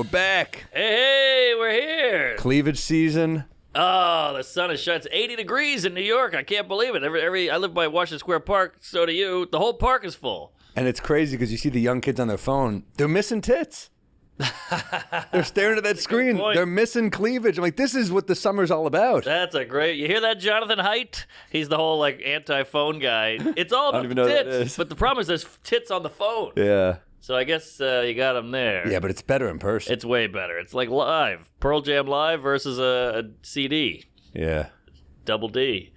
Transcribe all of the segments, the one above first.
We're back. Hey, we're here. Cleavage season. Oh, the sun is shining. It's 80 degrees in New York. I can't believe it. I live by Washington Square Park. So do you. The whole park is full. And it's crazy because you see the young kids on their phone. They're missing tits. They're staring at that screen. They're missing cleavage. I'm like, this is what the summer's all about. That's a great. You hear that, Jonathan Haidt? He's the whole anti-phone guy. It's all about tits. But the problem is there's tits on the phone. Yeah. So I guess you got them there. Yeah, but it's better in person. It's way better. It's like live. Pearl Jam live versus a CD. Yeah. Double D.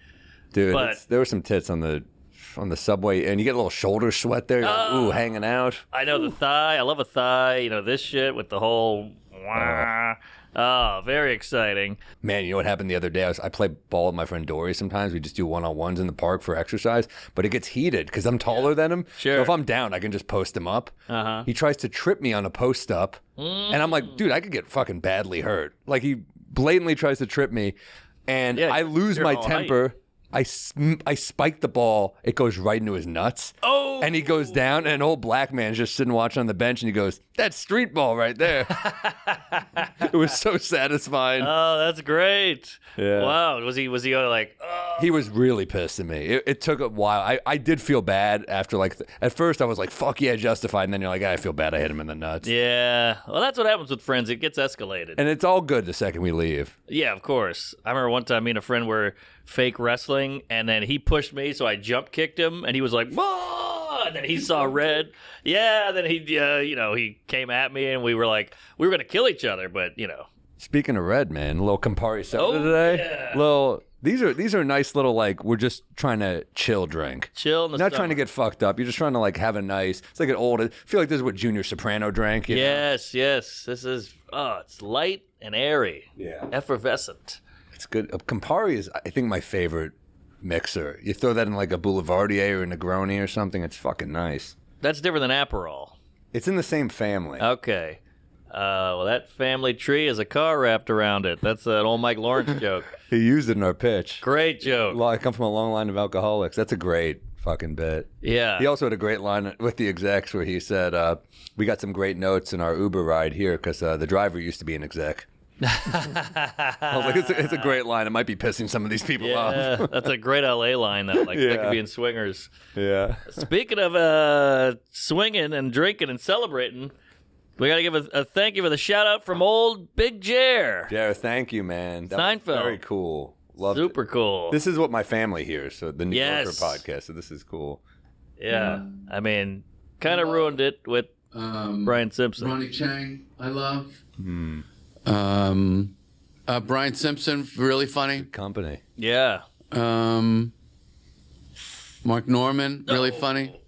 Dude, there were some tits on the subway, and you get a little shoulder sweat there. You're like, ooh, hanging out. I know the thigh. I love a thigh. You know, this shit with the whole... Oh, very exciting. Man, you know what happened the other day? I play ball with my friend Dory sometimes. We just do one-on-ones in the park for exercise, but it gets heated because I'm taller than him. Sure. So if I'm down, I can just post him up. Uh-huh. He tries to trip me on a post-up, and I'm like, dude, I could get fucking badly hurt. Like, he blatantly tries to trip me, and I lose my temper. I spike the ball. It goes right into his nuts. Oh! And he goes down, and an old black man's just sitting watching on the bench, and he goes, that's street ball right there. It was so satisfying. Oh, that's great. Yeah. Wow. Was he like, oh? He was really pissed at me. It took a while. I did feel bad after, at first I was like, fuck yeah, justified. And then you're like, I feel bad I hit him in the nuts. Yeah. Well, that's what happens with friends. It gets escalated. And it's all good the second we leave. Yeah, of course. I remember one time me and a friend were fake wrestling, and then he pushed me, so I jump kicked him, and he was like, whoa! And then he saw red. Yeah, then he came at me, and we were going to kill each other, but, Speaking of red, man, a little Campari Soda today. Yeah. These are nice little, we're just trying to chill drink. Chill in the Not summer. trying to get fucked up. You're just trying to, have a nice, it's like an old, I feel like this is what Junior Soprano drank. You know? Yes. This is, it's light and airy. Yeah. Effervescent. It's good. Campari is, I think, my favorite mixer. You throw that in a Boulevardier or a Negroni or something, it's fucking nice. That's different than Aperol. It's in the same family. Okay. Well, that family tree has a car wrapped around it. That's an old Mike Lawrence joke. He used it in our pitch. Great joke. I come from a long line of alcoholics. That's a great fucking bit. Yeah. He also had a great line with the execs where he said, we got some great notes in our Uber ride here because the driver used to be an exec. I was like, it's a great line. It might be pissing some of these people off. That's a great LA line, though. That could be in Swingers. Yeah. Speaking of swinging and drinking and celebrating, we got to give a thank you for the shout out from old Big Jer. Jer, thank you, man. That Seinfeld. was very cool. Loved Super it. cool. This is what my family hears, so the New Yorker Yes. podcast, so this is cool. Yeah. I mean, kind of ruined it with Brian Simpson. Ronnie Chang, I love. Brian Simpson, really funny. Company. Yeah. Mark Norman, really funny.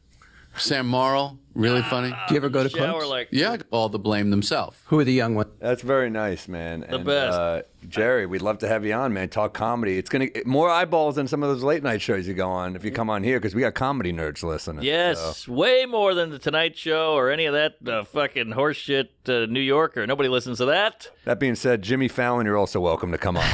Sam Morrill, really funny. Do you ever go to Shower clubs? like Yeah, all the blame themselves. Who are the young ones? That's very nice, man. The best. Jerry, we'd love to have you on, man. Talk comedy. It's going to more eyeballs than some of those late night shows you go on if you come on here because we got comedy nerds listening. Yes, so. way more than the Tonight Show or any of that fucking horseshit New Yorker. Nobody listens to that. That being said, Jimmy Fallon, you're also welcome to come on.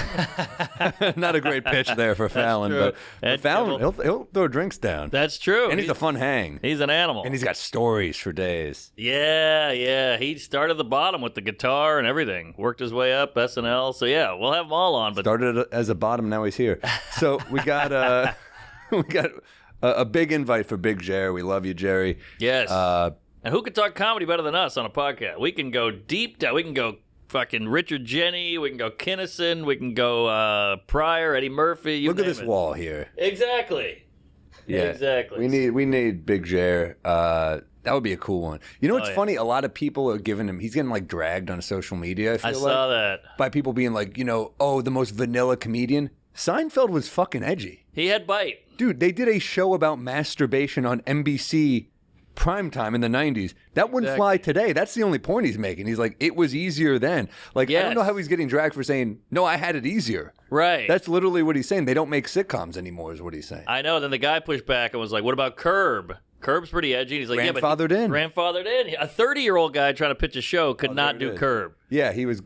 Not a great pitch there for Fallon, true. but Fallon, he'll throw drinks down. That's true. And he's a fun hang. He's an animal. And he's got stories for days. Yeah. He started at the bottom with the guitar and everything. Worked his way up, SNL. So yeah, we'll have them all on. But Started as a bottom, now he's here. So we got a big invite for Big Jerry. We love you, Jerry. yes. And who could talk comedy better than us on a podcast? We can go deep down. We can go fucking Richard Jeni. We can go Kinnison. We can go Pryor, Eddie Murphy. You Look at name this it. wall here. Exactly. Yeah, Exactly. We need Big Jer. That would be a cool one. You know what's funny? A lot of people are giving him. He's getting dragged on social media. I saw that. By people being like, the most vanilla comedian. Seinfeld was fucking edgy. He had bite. Dude, they did a show about masturbation on NBC primetime in the 90s. That wouldn't fly today. That's the only point he's making. He's like, it was easier then. I don't know how he's getting dragged for saying, no, I had it easier. Right. That's literally what he's saying. They don't make sitcoms anymore is what he's saying. I know. Then the guy pushed back and was like, what about Curb? Curb's pretty edgy. He's like, Grandfathered in. Grandfathered in. A 30-year-old guy trying to pitch a show could not do Curb. Yeah, he was.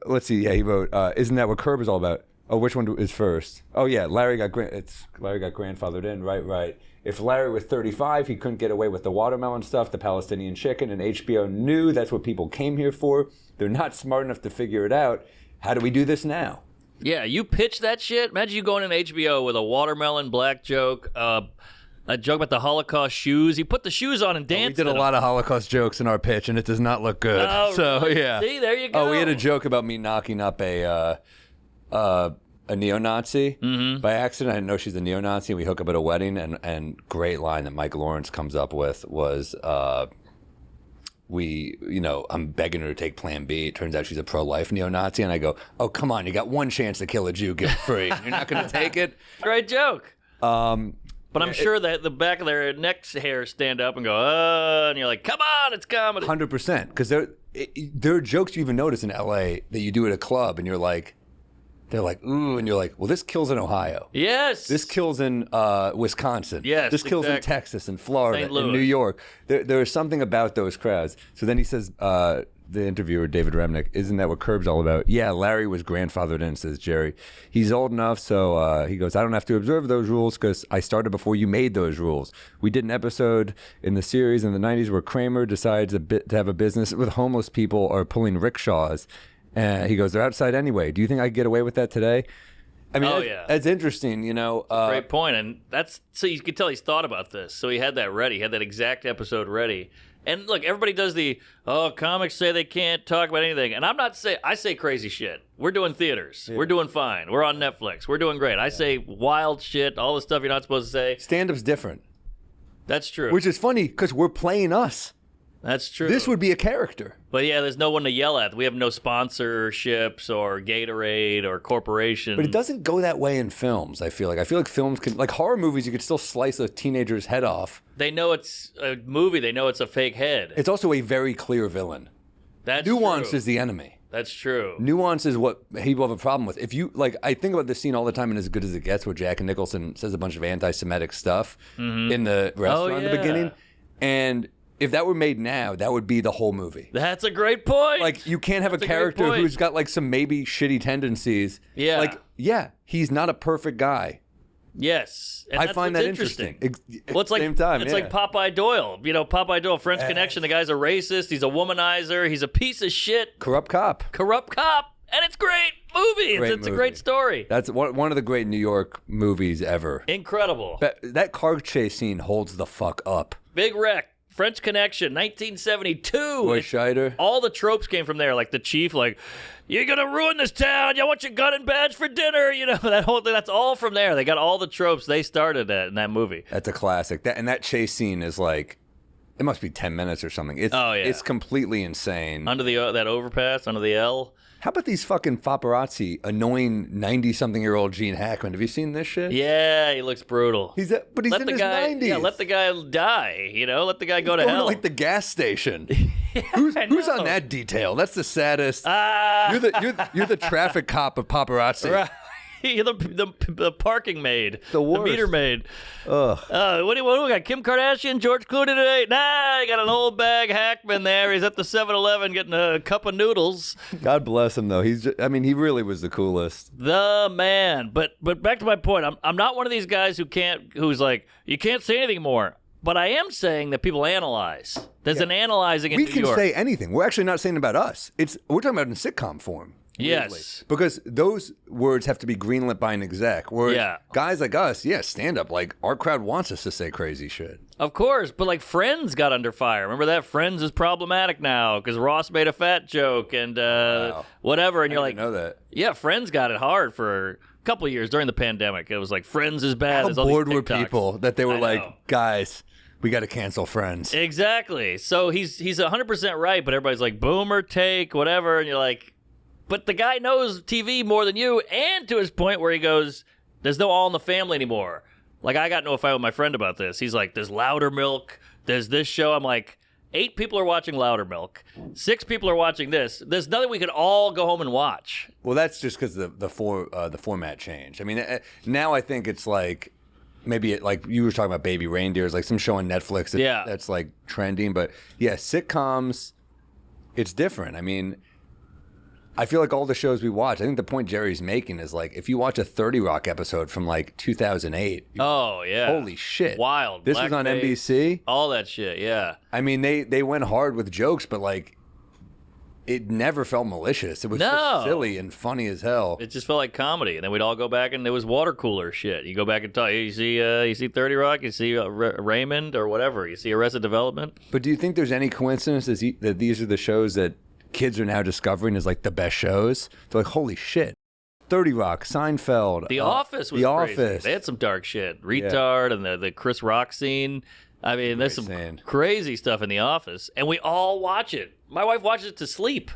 Let's see. Yeah, he wrote, isn't that what Curb is all about? Oh, which one is first? Oh yeah, Larry got grandfathered in. Right. If Larry was 35, he couldn't get away with the watermelon stuff, the Palestinian chicken, and HBO knew that's what people came here for. They're not smart enough to figure it out. How do we do this now? Yeah, you pitch that shit. Imagine you going in HBO with a watermelon black joke, a joke about the Holocaust shoes. You put the shoes on and danced. We did a lot of Holocaust jokes in our pitch, and it does not look good. Oh, so really? yeah. See, there you go. Oh, we had a joke about me knocking up a neo-Nazi by accident. I didn't know she's a neo-Nazi. We hook up at a wedding, and great line that Mike Lawrence comes up with was, I'm begging her to take Plan B. It turns out she's a pro-life neo-Nazi, and I go, oh, come on, you got one chance to kill a Jew guilt-free. You're not going to take it? Great joke. But I'm sure that the back of their necks hair stand up and go, and you're like, come on, it's comedy. 100%. Because there are jokes you even notice in L.A. that you do at a club, and you're like, they're like, ooh, and you're like, well, this kills in Ohio. Yes. This kills in Wisconsin. Yes, this kills in Texas and Florida and New York. There is something about those crowds. So then he says, the interviewer, David Remnick, isn't that what Curb's all about? Yeah, Larry was grandfathered in, says Jerry. He's old enough, so he goes, I don't have to observe those rules because I started before you made those rules. We did an episode in the series in the 90s where Kramer decides to have a business with homeless people or pulling rickshaws. He goes, they're outside anyway. Do you think I could get away with that today? I mean, that's interesting, Great point. And so you can tell he's thought about this. So he had that ready. He had that exact episode ready. And look, everybody does comics say they can't talk about anything. And I say crazy shit. We're doing theaters. Yeah. We're doing fine. We're on Netflix. We're doing great. I say wild shit, all the stuff you're not supposed to say. Stand-up's different. That's true. Which is funny because we're playing us. That's true. This would be a character. But yeah, there's no one to yell at. We have no sponsorships or Gatorade or corporation. But it doesn't go that way in films, I feel like. I feel like films can, like horror movies, you could still slice a teenager's head off. They know it's a movie. They know it's a fake head. It's also a very clear villain. That's Nuance true. is the enemy. That's true. Nuance is what people have a problem with. If you, I think about this scene all the time in As Good as It Gets where Jack Nicholson says a bunch of anti-Semitic stuff in the restaurant in the beginning. And if that were made now, that would be the whole movie. That's a great point. Like, you can't have a character who's got, some maybe shitty tendencies. Yeah. He's not a perfect guy. Yes. And I find that interesting. Well, it's like, same time, it's like Popeye Doyle. Popeye Doyle, French Connection. The guy's a racist. He's a womanizer. He's a piece of shit. Corrupt cop. And it's great movie. It's a great story. That's one of the great New York movies ever. Incredible. But that car chase scene holds the fuck up. Big Wreck. French Connection, 1972. Roy Scheider. All the tropes came from there, like the chief, you're going to ruin this town. You want your gun and badge for dinner. That whole thing, that's all from there. They got all the tropes. They started that in that movie. That's a classic. That chase scene is it must be 10 minutes or something. It's completely insane. Under that overpass, under the L. How about these fucking paparazzi annoying 90-something-year-old Gene Hackman? Have you seen this shit? Yeah, he looks brutal. But he's in his 90s. Yeah, let the guy die, Let the guy go to hell. To the gas station. Who's on that detail? That's the saddest. You're the traffic cop of paparazzi. Right. the parking maid. The worst. The meter maid. Ugh. What do we got? Kim Kardashian, George Clooney today? Nah, you got an old bag Hackman there. He's at the 7-Eleven getting a cup of noodles. God bless him, though. He really was the coolest. The man. But back to my point. I'm not one of these guys who's like, you can't say anything more. But I am saying that people analyze. There's an analyzing in New York. We can say anything. We're actually not saying about us. We're talking about in sitcom form. Yes. Because those words have to be greenlit by an exec. Whereas guys like us, stand up. Our crowd wants us to say crazy shit. Of course. But Friends got under fire. Remember that? Friends is problematic now because Ross made a fat joke and whatever. And I didn't know that. Yeah, Friends got it hard for a couple of years during the pandemic. It was Friends is bad. How bored were people that they were guys, we got to cancel Friends. Exactly. So he's 100% right, but everybody's like, boomer take, whatever. And you're like, but the guy knows TV more than you, and to his point where he goes, there's no All in the Family anymore. I got into a fight with my friend about this. He's like, there's Loudermilk, there's this show. I'm like, 8 people are watching Loudermilk. 6 people are watching this. There's nothing we could all go home and watch. Well, that's just because the format changed. I mean, now I think it's maybe you were talking about Baby Reindeers, some show on Netflix that's trending. But yeah, sitcoms, it's different. I mean, I feel like all the shows we watch, I think the point Jerry's making is like, if you watch a 30 Rock episode from like 2008. Oh, yeah. Holy shit. Wild. This was on NBC. All that shit, yeah. I mean, they went hard with jokes, but like, it never felt malicious. It was just silly and funny as hell. It just felt like comedy. And then we'd all go back and it was water cooler shit. You go back and talk. You see 30 Rock, you see Raymond or whatever. You see Arrested Development. But do you think there's any coincidence that these are the shows that kids are now discovering as like the best shows? They're like, holy shit. 30 Rock, Seinfeld. The Office was The crazy. Office. They had some dark shit. Retard and the Chris Rock scene. I mean, there's some crazy stuff in The Office. And we all watch it. My wife watches it to sleep.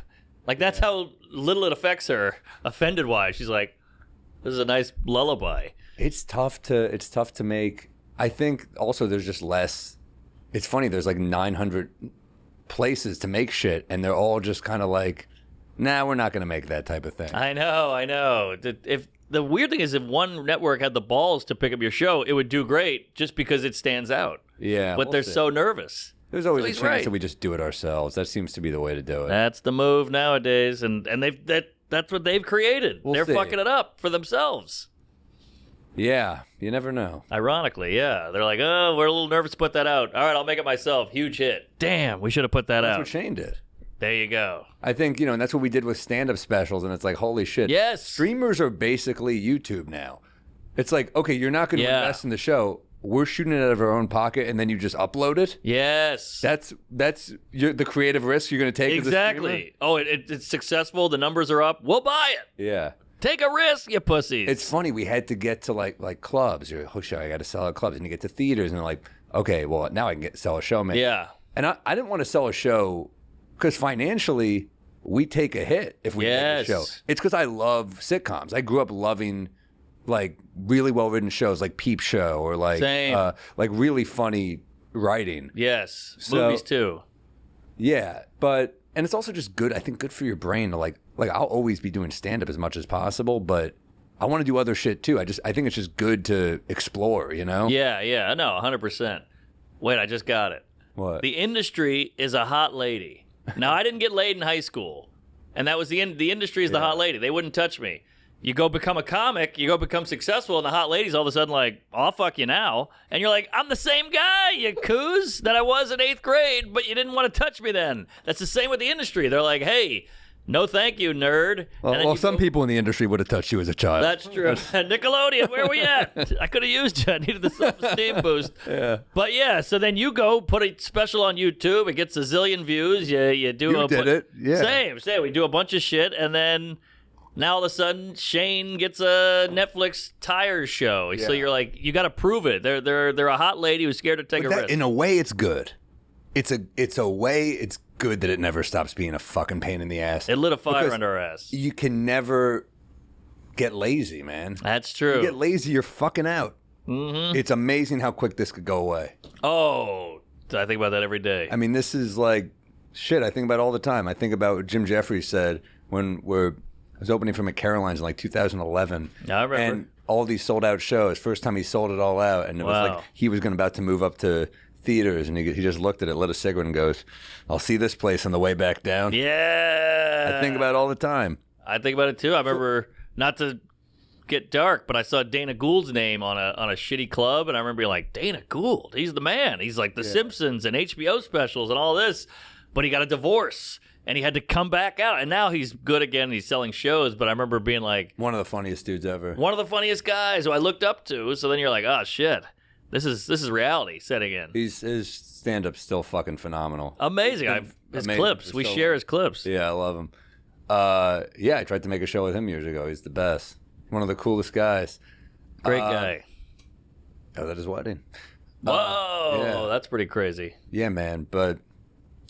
Like, that's how little it affects her, offended-wise. She's like, this is a nice lullaby. It's tough to make. I think also there's just less. It's funny, there's like 900 places to make shit, and they're all just kind of like, nah, we're not going to make that type of thing. I know. If the weird thing is, if one network had the balls to pick up your show, it would do great just because it stands out. Yeah. But they're so nervous. There's always a chance that we just do it ourselves. That seems to be the way to do it. That's the move nowadays, and that's what they've created. They're fucking it up for themselves. Yeah, you never know. Ironically, yeah. They're like, oh, we're a little nervous to put that out. All right, I'll make it myself. Huge hit. Damn, we should have put that out. That's what Shane did. There you go. I think, and that's what we did with stand-up specials, and it's like, holy shit. Yes. Streamers are basically YouTube now. It's like, okay, you're not going to invest in the show. We're shooting it out of our own pocket, and then you just upload it. Yes, that's the creative risk you're going to take. Exactly. Oh, it's successful. The numbers are up. We'll buy it. Yeah. Take a risk, you pussies. It's funny. We had to get to like clubs. You're like, oh shit, I got to sell at clubs, and you get to theaters, and they're like, okay, well now I can sell a show, man. Yeah. And I didn't want to sell a show because financially we take a hit if we make a show. It's because I love sitcoms. I grew up loving like really well written shows like Peep Show or like really funny writing. Yes. Movies too. Yeah. And it's also just good, I think good for your brain to like I'll always be doing stand up as much as possible, but I want to do other shit too. I think it's just good to explore, Yeah, no, 100%. Wait, I just got it. What? The industry is a hot lady. Now, I didn't get laid in high school, and that was the industry is the hot lady. They wouldn't touch me. You go become a comic, you go become successful, and the hot lady's all of a sudden like, I'll fuck you now. And you're like, I'm the same guy, you coos, that I was in 8th grade, but you didn't want to touch me then. That's the same with the industry. They're like, hey, no thank you, nerd. Well, some people in the industry would have touched you as a child. That's true. Nickelodeon, where are we at? I could have used you. I needed the self-esteem boost. Yeah. But yeah, so then you go put a special on YouTube. It gets a zillion views. You do you did it. Yeah. Same. We do a bunch of shit, and then now all of a sudden Shane gets a Netflix tires show. Yeah. So you're like, you got to prove it. They're a hot lady who's scared to take a risk. In a way, it's good. It's a way it's good that it never stops being a fucking pain in the ass. It lit a fire under our ass. You can never get lazy, man. That's true. You get lazy, you're fucking out. Mm-hmm. It's amazing how quick this could go away. Oh, I think about that every day. I mean, this is like shit I think about all the time. I think about what Jim Jeffries said when I was opening for McCaroline's in like 2011. I remember. And all these sold out shows. First time he sold it all out. And it was like he was about to move up to theaters, and he just looked at it, lit a cigarette, and goes, I'll see this place on the way back down. Yeah. I think about it all the time. I think about it too. I remember, not to get dark, but I saw Dana Gould's name on a shitty club, and I remember being like, Dana Gould, he's the man. He's like The Simpsons and HBO specials and all this, but he got a divorce, and he had to come back out, and now he's good again, he's selling shows, but I remember being like... One of the funniest dudes ever. One of the funniest guys who I looked up to, so then you're like, oh, shit. This is reality setting in. His stand-up's still fucking phenomenal. Amazing. His clips. We share his clips. Yeah, I love him. I tried to make a show with him years ago. He's the best. One of the coolest guys. Great guy. I was at his wedding. Whoa, that's pretty crazy. Yeah, man. But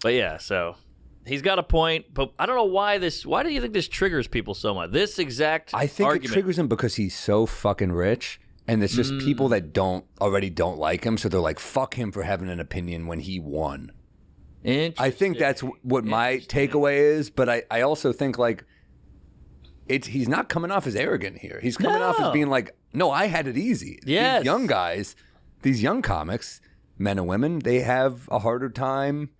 yeah, so he's got a point, but I don't know why do you think this triggers people so much? This exact I think argument. It triggers him because he's so fucking rich. And it's just people that already don't like him, so they're like, fuck him for having an opinion when he won. I think that's what my takeaway is, but I also think like he's not coming off as arrogant here. He's coming off as being like, no, I had it easy. Yes. These young guys, these young comics, men and women, they have a harder time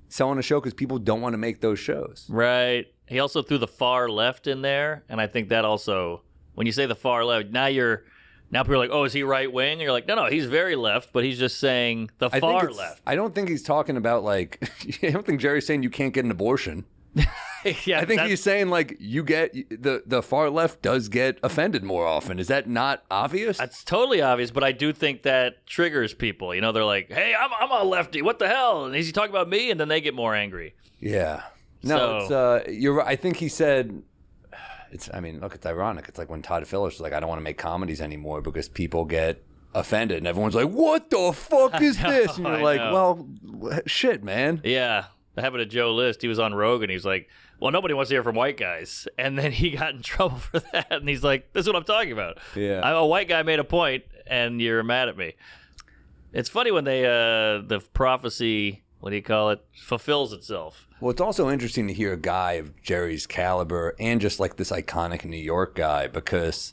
selling a show because people don't want to make those shows. Right. he also threw the far left in there, and I think that also, when you say the far left, now people are like, oh, is he right wing? And you're like, no, he's very left, but he's just saying the far left. I don't think he's talking about like, I don't think Jerry's saying you can't get an abortion. Yeah, I think he's saying like you get the far left does get offended more often. Is that not obvious? That's totally obvious, but I do think that triggers people. You know, they're like, hey, I'm a lefty. What the hell? And is he talking about me? And then they get more angry. Yeah. No, it's you're right. I think he said look, it's ironic. It's like when Todd Phillips was like, I don't want to make comedies anymore because people get offended and everyone's like, what the fuck is this? And you're like, well, shit, man. Yeah. That happened to Joe List. He was on Rogan. He's like, well, nobody wants to hear from white guys. And then he got in trouble for that. And he's like, this is what I'm talking about. Yeah. A white guy made a point and you're mad at me. It's funny when they, the prophecy, what do you call it, fulfills itself. Well, it's also interesting to hear a guy of Jerry's caliber and just like this iconic New York guy, because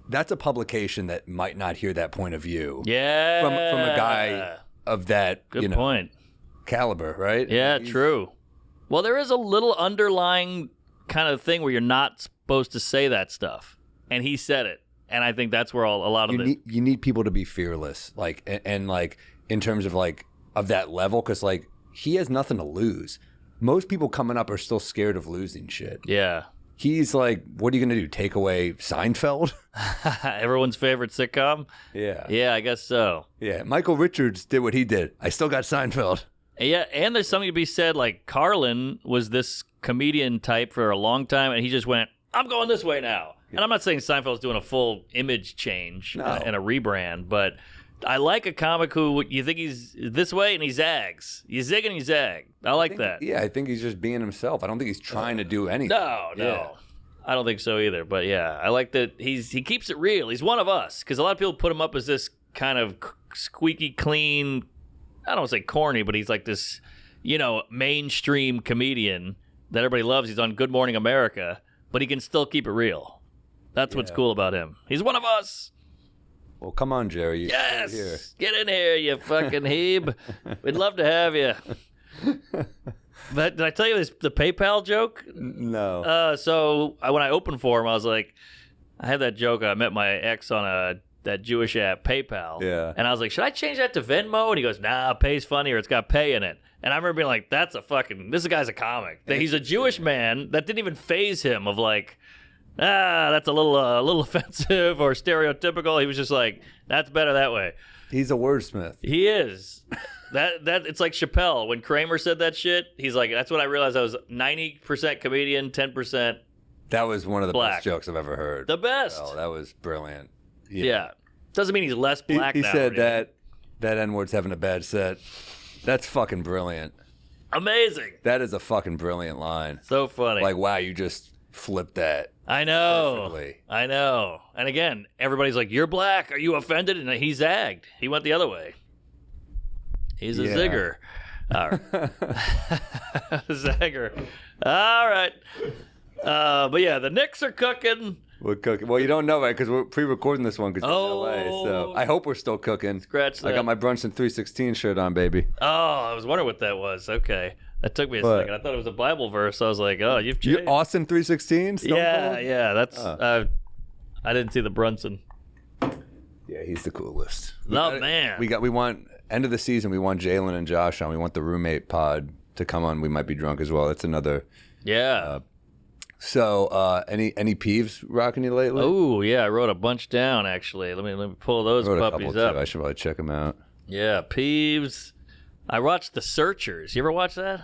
that's a publication that might not hear that point of view. Yeah. From a guy of that, Good point. caliber, right? Yeah, true. Well, there is a little underlying kind of thing where you're not supposed to say that stuff. And he said it. And I think that's where a lot of you need people to be fearless, like, and like in terms of like of that level, because like he has nothing to lose. Most people coming up are still scared of losing shit. Yeah. He's like, what are you going to do? Take away Seinfeld? Everyone's favorite sitcom? Yeah. Yeah, I guess so. Yeah. Michael Richards did what he did. I still got Seinfeld. Yeah, and there's something to be said, like Carlin was this comedian type for a long time, and he just went, I'm going this way now. And I'm not saying Seinfeld's doing a full image change and a rebrand, but I like a comic who you think he's this way and he zags. You zig and you zag. I like that. Yeah, I think he's just being himself. I don't think he's trying to do anything. No. Yeah. I don't think so either. But yeah, I like that he keeps it real. He's one of us, because a lot of people put him up as this kind of squeaky clean, I don't want to say corny, but he's like this, mainstream comedian that everybody loves. He's on Good Morning America, but he can still keep it real. That's what's cool about him. He's one of us. Well, come on, Jerry. Yes. Here. Get in here, you fucking Hebe. We'd love to have you. But did I tell you the PayPal joke? No. So when I opened for him, I was like, I had that joke. I met my ex on that Jewish app, PayPal. Yeah. And I was like, should I change that to Venmo? And he goes, nah, pay's funnier. It's got pay in it. And I remember being like, this guy's a comic. He's a Jewish man. That didn't even faze him of like, that's a little offensive or stereotypical. He was just like, that's better that way. He's a wordsmith. He is. That it's like Chappelle. When Kramer said that shit, he's like, that's when I realized I was 90% comedian, 10% That was one of the black. best jokes I've ever heard. The best. Oh, that was brilliant. Yeah. Doesn't mean he's less black he now. said that N-word's having a bad set. That's fucking brilliant. Amazing. That is a fucking brilliant line. So funny. Like, wow, you just flipped that. I know. Perfectly. I know. And again, everybody's like, you're black. Are you offended? And he zagged. He went the other way. He's a zigger. All right. Zagger. All right. But yeah, the Knicks are cooking. We're cooking. Well, you don't know, right? Because we're pre-recording this one because you're in LA. So I hope we're still cooking. Scratch that. I got my Brunson 316 shirt on, baby. Oh, I was wondering what that was. Okay. That took me a second. I thought it was a Bible verse. I was like, oh, you've changed. You Austin 316? Yeah. That's. I didn't see the Brunson. Yeah, he's the coolest. Man. We want end of the season. We want Jalen and Josh on. We want the roommate pod to come on. We might be drunk as well. That's another. Yeah. So, any peeves rocking you lately? Oh yeah, I wrote a bunch down actually. Let me pull those puppies up. Too. I should probably check them out. Yeah, Peeves. I watched The Searchers. You ever watch that?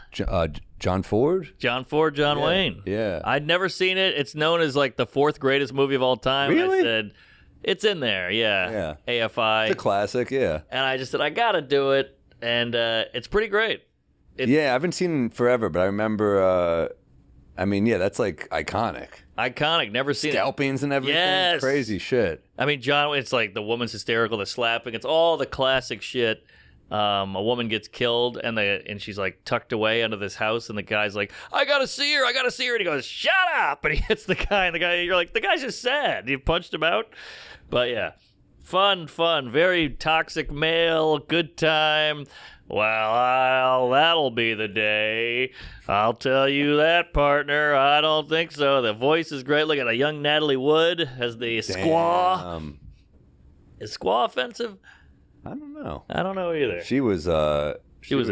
John Ford? John Ford, John Wayne. Yeah. I'd never seen it. It's known as like the 4th greatest movie of all time. Really? I said, it's in there. Yeah. AFI. It's a classic. Yeah. And I just said, I gotta do it, and it's pretty great. I haven't seen it forever, but I remember. That's like iconic. Iconic. Never seen Scalpings and everything. Yes. Crazy shit. I mean, John, it's like the woman's hysterical, the slapping. It's all the classic shit. A woman gets killed, and she's like tucked away under this house, and the guy's like, I gotta see her. And he goes, shut up. And he hits the guy, and you're like, the guy's just sad. You punched him out. But yeah, Fun. Very toxic male. Good time. Well, that'll be the day. I'll tell you that, partner. I don't think so. The voice is great. Look at a young Natalie Wood as the squaw. Is squaw offensive? I don't know. I don't know either. She was a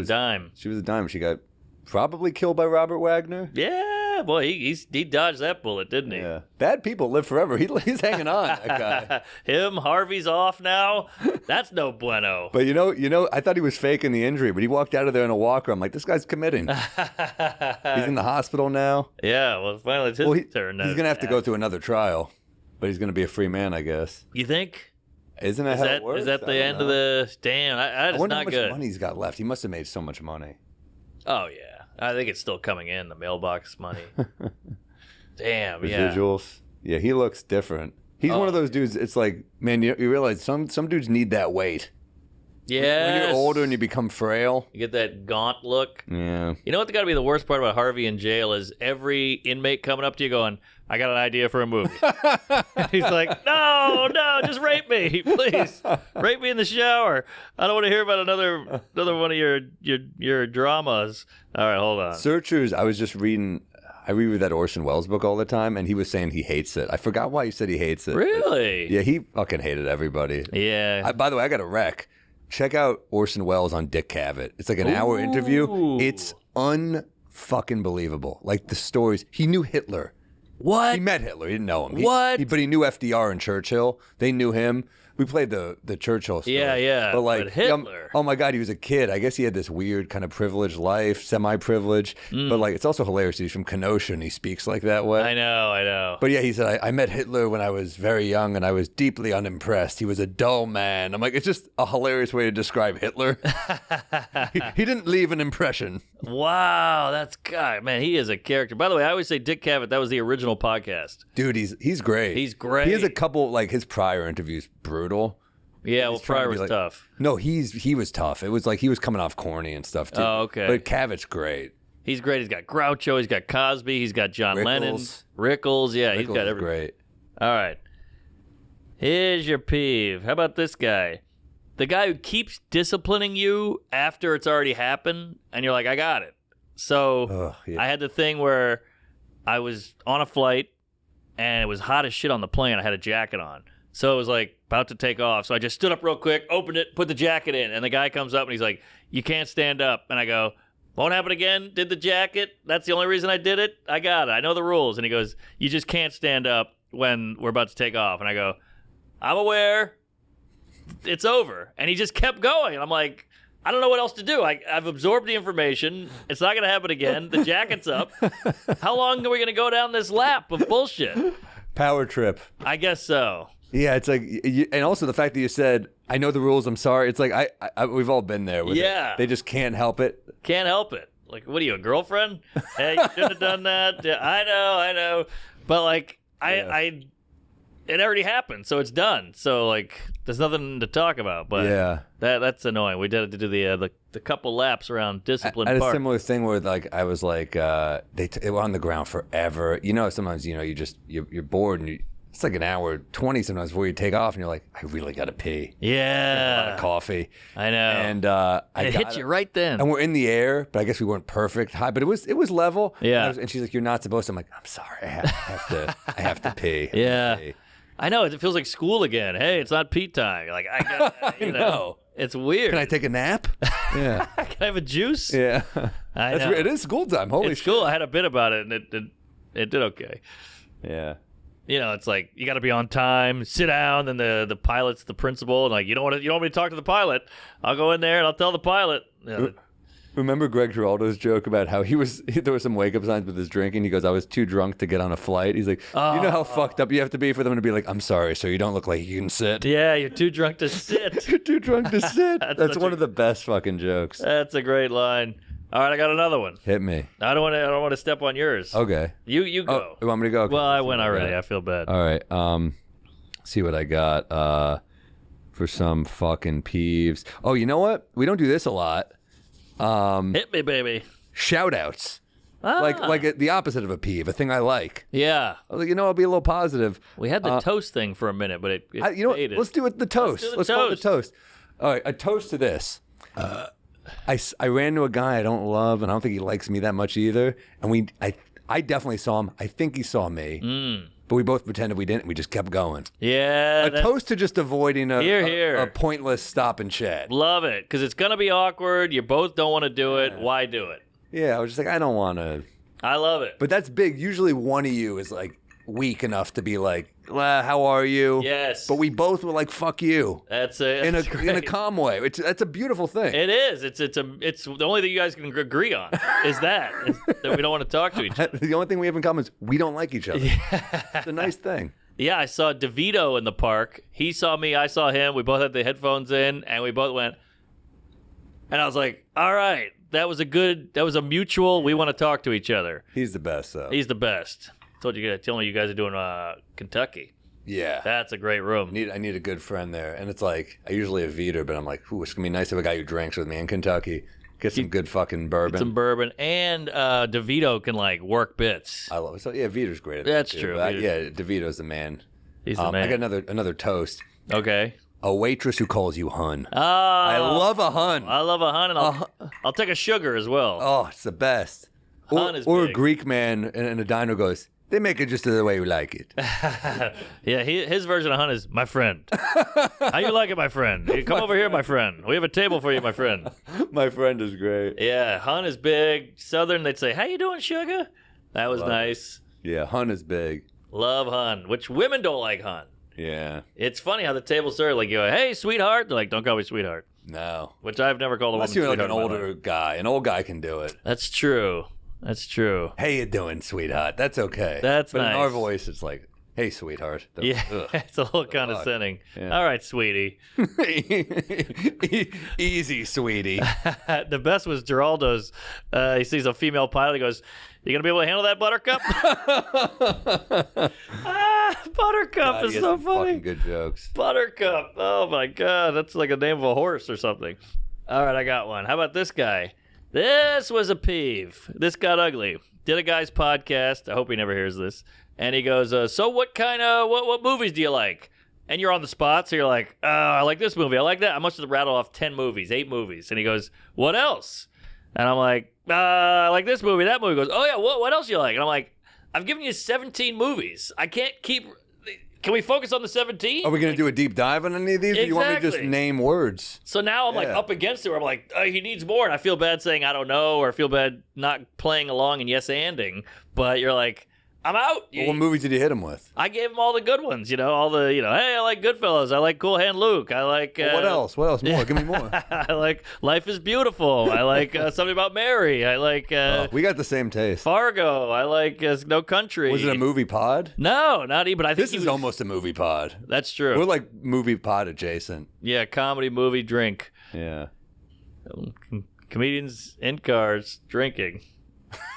dime. She was a dime. She got probably killed by Robert Wagner. Yeah, boy, he dodged that bullet, didn't he? Yeah. Bad people live forever. He's hanging on, that guy. Him, Harvey's off now. That's no bueno. But you know, I thought he was faking the injury, but he walked out of there in a walker. I'm like, this guy's committing. He's in the hospital now. Yeah, well, finally it's his turn. He's gonna have to go through another trial, but he's gonna be a free man, I guess. You think? Isn't that how it works? Is that the end of the? Damn, I wonder not how much good. money he's got left. He must have made so much money. Oh yeah, I think it's still coming in the mailbox money. Damn, residuals. Yeah, he looks different. He's one of those dudes. It's like, man, you realize some dudes need that weight. Yeah. When you're older and you become frail, you get that gaunt look. Yeah. You know what got to be the worst part about Harvey in jail is every inmate coming up to you going, "I got an idea for a movie." He's like, "No, just rape me, please. Rape me in the shower. I don't want to hear about another one of your dramas." All right, hold on. Searchers. I was just reading. I read that Orson Welles book all the time, and he was saying he hates it. I forgot why he said he hates it. Really? Yeah, he fucking hated everybody. Yeah. By the way, I got a rec. Check out Orson Welles on Dick Cavett. It's like an hour interview. It's unfucking believable. Like the stories. He knew Hitler. What? He met Hitler. He didn't know him. But he knew FDR and Churchill. They knew him. We played the Churchill story. Yeah. But Hitler. Oh my God, he was a kid. I guess he had this weird kind of privileged life, semi-privileged. But like, it's also hilarious. He's from Kenosha and he speaks like that way. I know. But yeah, he said, I met Hitler when I was very young and I was deeply unimpressed. He was a dull man. I'm like, it's just a hilarious way to describe Hitler. he didn't leave an impression. Wow, God, man, he is a character. By the way, I always say Dick Cavett, that was the original podcast. Dude, he's great. He's great. He has a couple, like his prior interviews, brutal. Yeah, well, Pryor was tough. No, he was tough. It was like he was coming off corny and stuff too. Oh, okay. But Cavett's great. He's great. He's got Groucho. He's got Cosby. He's got John Lennon. Rickles. Yeah, he's got everything. Great. All right. Here's your peeve. How about this guy? The guy who keeps disciplining you after it's already happened, and you're like, I got it. So I had the thing where I was on a flight, and it was hot as shit on the plane. I had a jacket on. So it was like about to take off. So I just stood up real quick, opened it, put the jacket in, and the guy comes up and he's like, "You can't stand up." And I go, "Won't happen again. Did the jacket. That's the only reason I did it. I got it. I know the rules." And he goes, "You just can't stand up when we're about to take off." And I go, "I'm aware. It's over." And he just kept going. And I'm like, I don't know what else to do. I've absorbed the information. It's not going to happen again. The jacket's up. How long are we going to go down this lap of bullshit? Power trip. I guess so. Yeah, it's like, and also the fact that you said, "I know the rules. I'm sorry." It's like we've all been there. With it. They just can't help it. Can't help it. Like, what are you, a girlfriend? Hey, you shouldn't have done that. Yeah, I know. But like, it already happened, so it's done. So like, there's nothing to talk about. But yeah, that's annoying. We did to do the couple laps around Discipline I had Park. a similar thing where like I was like they were on the ground forever. You know, sometimes you're bored and it's like an hour 20 sometimes before you take off and you're like, I really gotta pee. Yeah, a lot of coffee. I know. And it hit you right then. And we're in the air, but I guess we weren't perfect high, but it was level. Yeah. And she's like, "You're not supposed to." I'm like, "I'm sorry, I have to pee." Yeah. I know, it feels like school again. Hey, it's not pee time. Like, I got, you know. It's weird. Can I take a nap? Yeah. Can I have a juice? Yeah. I know. It is school time. Holy it's shit. cool. I had a bit about it, and it did okay. Yeah. You know, it's like, you got to be on time, sit down, then the pilot's the principal, and like, you don't want me to talk to the pilot. I'll go in there, and I'll tell the pilot. Remember Greg Giraldo's joke about how there were some wake-up signs with his drinking? He goes, "I was too drunk to get on a flight." He's like, "You know how fucked up you have to be for them to be like, 'I'm sorry, so you don't look like you can sit.'" Yeah, you're too drunk to sit. You're too drunk to sit. That's one of the best fucking jokes. That's a great line. All right, I got another one. Hit me. I don't want to step on yours. Okay. You go. Oh, you want me to go? Okay. Well, I went already. I feel bad. All right. See what I got for some fucking peeves. Oh, you know what? We don't do this a lot. Hit me, baby. Shout outs. Like the opposite of a peeve, a thing I like. Yeah. I was like, I'll be a little positive. We had the toast thing for a minute, but it you know what? faded. Let's do it. The toast. Let's call it the toast. All right, a toast to this. I ran into a guy I don't love, and I don't think he likes me that much either. And I definitely saw him. I think he saw me. But we both pretended we didn't. We just kept going. Yeah. A toast to just avoiding Here. a pointless stop and chat. Love it, because it's going to be awkward. You both don't want to do it. Why do it? Yeah, I was just like, I don't want to. I love it. But that's big. Usually one of you is like weak enough to be like, well, how are you? Yes. But we both were like, fuck you. That's it. In a calm way. That's a beautiful thing. It is. It's the only thing you guys can agree on is that we don't want to talk to each other. The only thing we have in common is we don't like each other. It's a nice thing. Yeah, I saw DeVito in the park. He saw me, I saw him. We both had the headphones in, and we both went. And I was like, all right, that was a mutual, we want to talk to each other. He's the best, though. He's the best. Tell me you guys are doing Kentucky. Yeah. That's a great room. I need a good friend there. And it's like, I usually have Veter, but I'm like, ooh, it's going to be nice to have a guy who drinks with me in Kentucky. Get some good fucking bourbon. Get some bourbon. And DeVito can, work bits. I love it. So, yeah, Veter's great at that. That's too. true. Yeah, DeVito's the man. He's the man. I got another toast. Okay. A waitress who calls you hun. Oh, I love a hun. I love a hun, and I'll take a sugar as well. Oh, it's the best. Hun is or big. A Greek man in a diner goes, they make it just the way you like it. Yeah, his version of hun is, my friend. How you like it, my friend? You come over here, my friend. We have a table for you, my friend. My friend is great. Yeah, hun is big. Southern, they'd say, how you doing, sugar? That was nice. Yeah, hun is big. Love hun, which women don't like hun. Yeah. It's funny how the tables start like, you go, hey, sweetheart. They're like, don't call me sweetheart. No. Which I've never called a woman Unless you're sweetheart. like an older guy. An old guy can do it. That's true. That's true. How you doing, sweetheart? That's okay. That's but nice. in our voice, it's like, hey, sweetheart. Yeah, it's a little condescending. Yeah. All right, sweetie. Easy, sweetie. The best was Geraldo's. He sees a female pilot. He goes, you going to be able to handle that, Buttercup? Buttercup God, is so funny. Fucking good jokes. Buttercup. Oh, my God. That's like a name of a horse or something. All right, I got one. How about this guy? This was a peeve. This got ugly. Did a guy's podcast. I hope he never hears this. And he goes, so what movies do you like? And you're on the spot, so you're like, I like this movie. I like that. I must have rattled off 10 movies, 8 movies. And he goes, what else? And I'm like, I like this movie, that movie. He goes, oh, yeah, what else do you like? And I'm like, I've given you 17 movies. I can't keep... Can we focus on the 17? Are we going to do a deep dive on any of these? Exactly. Or you want me to just name words? So now I'm like up against it where I'm like, he needs more. And I feel bad saying I don't know, or I feel bad not playing along and yes-anding. But you're like, I'm out. Well, what movies did you hit him with? I gave him all the good ones, all the, hey, I like Goodfellas. I like Cool Hand Luke. I like... What else? What else? More. Give me more. I like Life is Beautiful. I like Something About Mary. I like... we got the same taste. Fargo. I like No Country. Was it a movie pod? No, not even. I think this is almost a movie pod. That's true. We're like movie pod adjacent. Yeah, comedy, movie, drink. Yeah. Comedians in cars drinking.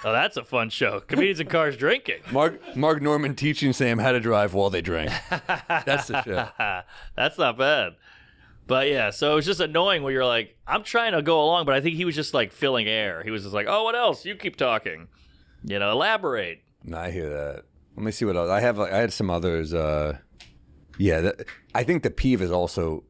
Oh, that's a fun show. Comedians in cars drinking. Mark Norman teaching Sam how to drive while they drink. That's the show. That's not bad. But yeah, so it was just annoying where you're like, I'm trying to go along, but I think he was just like filling air. He was just like, oh, what else? You keep talking. Elaborate. No, I hear that. Let me see what else. I had some others. I think the peeve is also,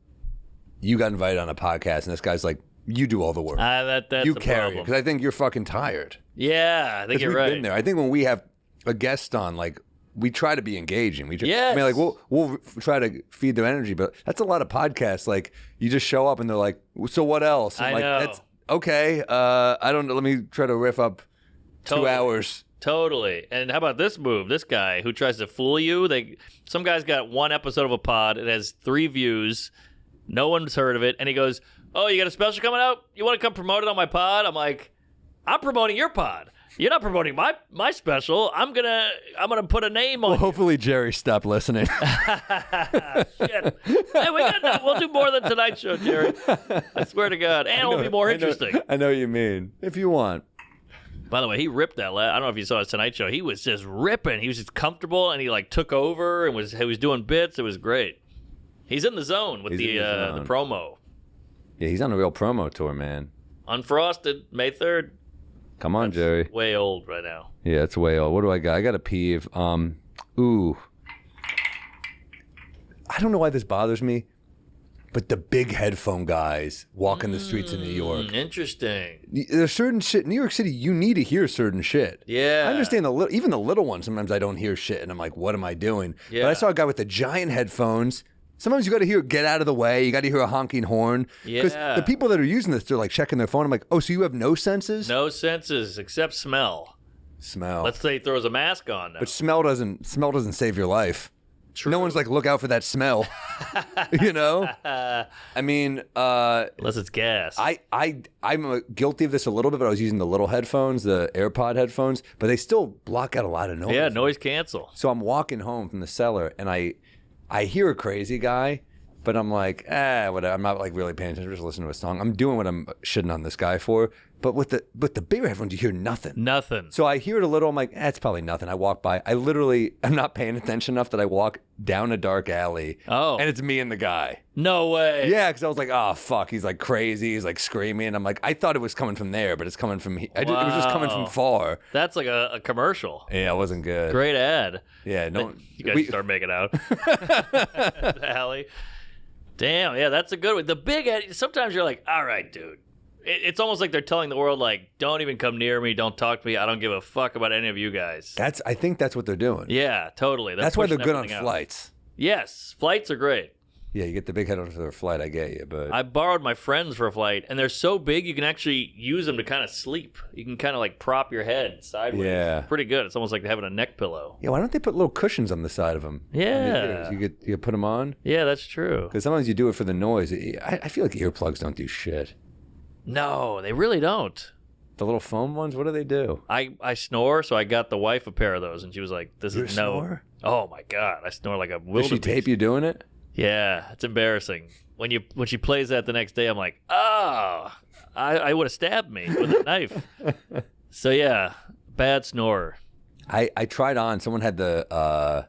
you got invited on a podcast and this guy's like, you do all the work. That's you the carry problem. it because I think you're fucking tired. Yeah, I think you're right. We've been there. I think when we have a guest on, like we try to be engaging. Yes. I mean, like we'll try to feed their energy, but that's a lot of podcasts. Like you just show up and they're like, "So what else?" And I know. That's okay. I don't know. Let me try to riff up 2 hours. Totally. And how about this move? This guy who tries to fool you. Some guy's got one episode of a pod. It has 3 views. No one's heard of it, and he goes, "Oh, you got a special coming out? You want to come promote it on my pod?" I'm like, "I'm promoting your pod. You're not promoting my special. I'm gonna put a name on." Well, hopefully Jerry stopped listening. Shit. Hey, we'll do more than Tonight Show, Jerry. I swear to God, and it'll be more interesting. I know what you mean. If you want. By the way, he ripped that. I don't know if you saw his Tonight Show. He was just ripping. He was just comfortable, and he took over and he was doing bits. It was great. He's in the zone with the promo. Yeah, he's on a real promo tour, man. Unfrosted, May 3rd. Come on, Jerry. Way old right now. Yeah, it's way old. What do I got? I got a peeve. Ooh. I don't know why this bothers me, but the big headphone guys walking the streets of New York. Interesting. There's certain shit. New York City, you need to hear certain shit. Yeah. I understand even the little oones, sometimes I don't hear shit, and I'm like, what am I doing? Yeah. But I saw a guy with the giant headphones. Sometimes you got to hear get out of the way. You got to hear a honking horn. Because the people that are using this, they're like checking their phone. I'm like, oh, so you have no senses? No senses except smell. Smell. Let's say he throws a mask on now. But smell doesn't save your life. True. No one's like, look out for that smell. You know? I mean, unless it's gas. I'm guilty of this a little bit, but I was using the little headphones, the AirPod headphones, but they still block out a lot of noise. Yeah, noise cancel. So I'm walking home from the cellar, and I hear a crazy guy, but I'm like, whatever. I'm not like really paying attention, just listening to a song. I'm doing what I'm shitting on this guy for. But with the bigger headphones, you hear nothing. Nothing. So I hear it a little. I'm like, it's probably nothing. I walk by. I'm not paying attention enough that I walk down a dark alley. Oh. And it's me and the guy. No way. Yeah, because I was like, oh, fuck. He's like crazy. He's like screaming. I'm like, I thought it was coming from there, but it's coming from here. It was just coming from far. That's like a commercial. Yeah, it wasn't good. Great ad. Yeah, no. You guys start making out. The alley. Damn, yeah, that's a good one. The big ad, sometimes you're like, all right, dude. It's almost like they're telling the world, like, don't even come near me, don't talk to me, I don't give a fuck about any of you guys. I think that's what they're doing. Yeah, totally. That's why they're good on out. flights. Yes, flights are great. Yeah, you get the big headphones for their flight, I get you, but I borrowed my friends for a flight, and they're so big you can actually use them to kind of sleep. You can kind of like prop your head sideways. Yeah. Pretty good. It's almost like having a neck pillow. yeah, why don't they put little cushions on the side of them? Yeah. You put them on? Yeah, that's true. Because sometimes you do it for the noise. I feel like earplugs don't do shit. No, they really don't. The little foam ones, what do they do? I snore, so I got the wife a pair of those, and she was like, "This is no." Snore? Oh my god, I snore like a Does wildebeest. she tape you doing it? Yeah, it's embarrassing. When she plays that the next day, I'm like, oh, I would have stabbed me with a knife. So yeah, bad snorer. I tried on. Someone had the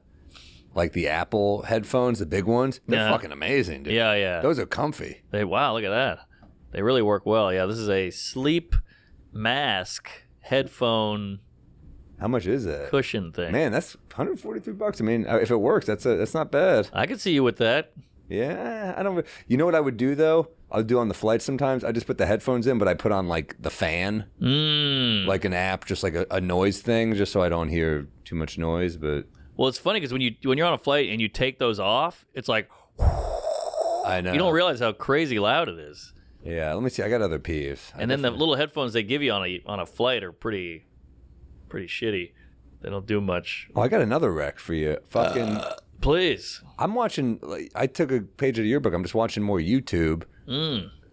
like the Apple headphones, the big ones. They're fucking amazing, dude. Yeah, yeah. Those are comfy. Wow, look at that. They really work well. Yeah, this is a sleep mask headphone. How much is that? Cushion thing. Man, that's $143. I mean, if it works, that's not bad. I could see you with that. Yeah, I don't. You know what I would do though? I'll do on the flight sometimes. I just put the headphones in, but I put on like the fan, like an app, just like a noise thing, just so I don't hear too much noise. But well, it's funny because when you're on a flight and you take those off, it's like I know you don't realize how crazy loud it is. Yeah, let me see. I got other peeves. And then the little headphones they give you on a flight are pretty shitty. They don't do much. Oh, I got another rec for you. Fucking. Please. I'm watching. I took a page of the yearbook. I'm just watching more YouTube.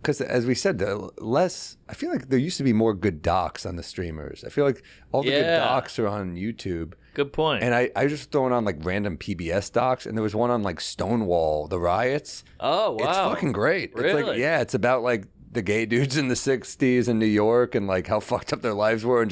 Because as we said, I feel like there used to be more good docs on the streamers. I feel like all the good docs are on YouTube. Good point. And I was just throwing on like random PBS docs, and there was one on like Stonewall, the riots. Oh, wow. It's fucking great. Really? It's like, yeah, it's about like the gay dudes in the 60s in New York and like how fucked up their lives were, and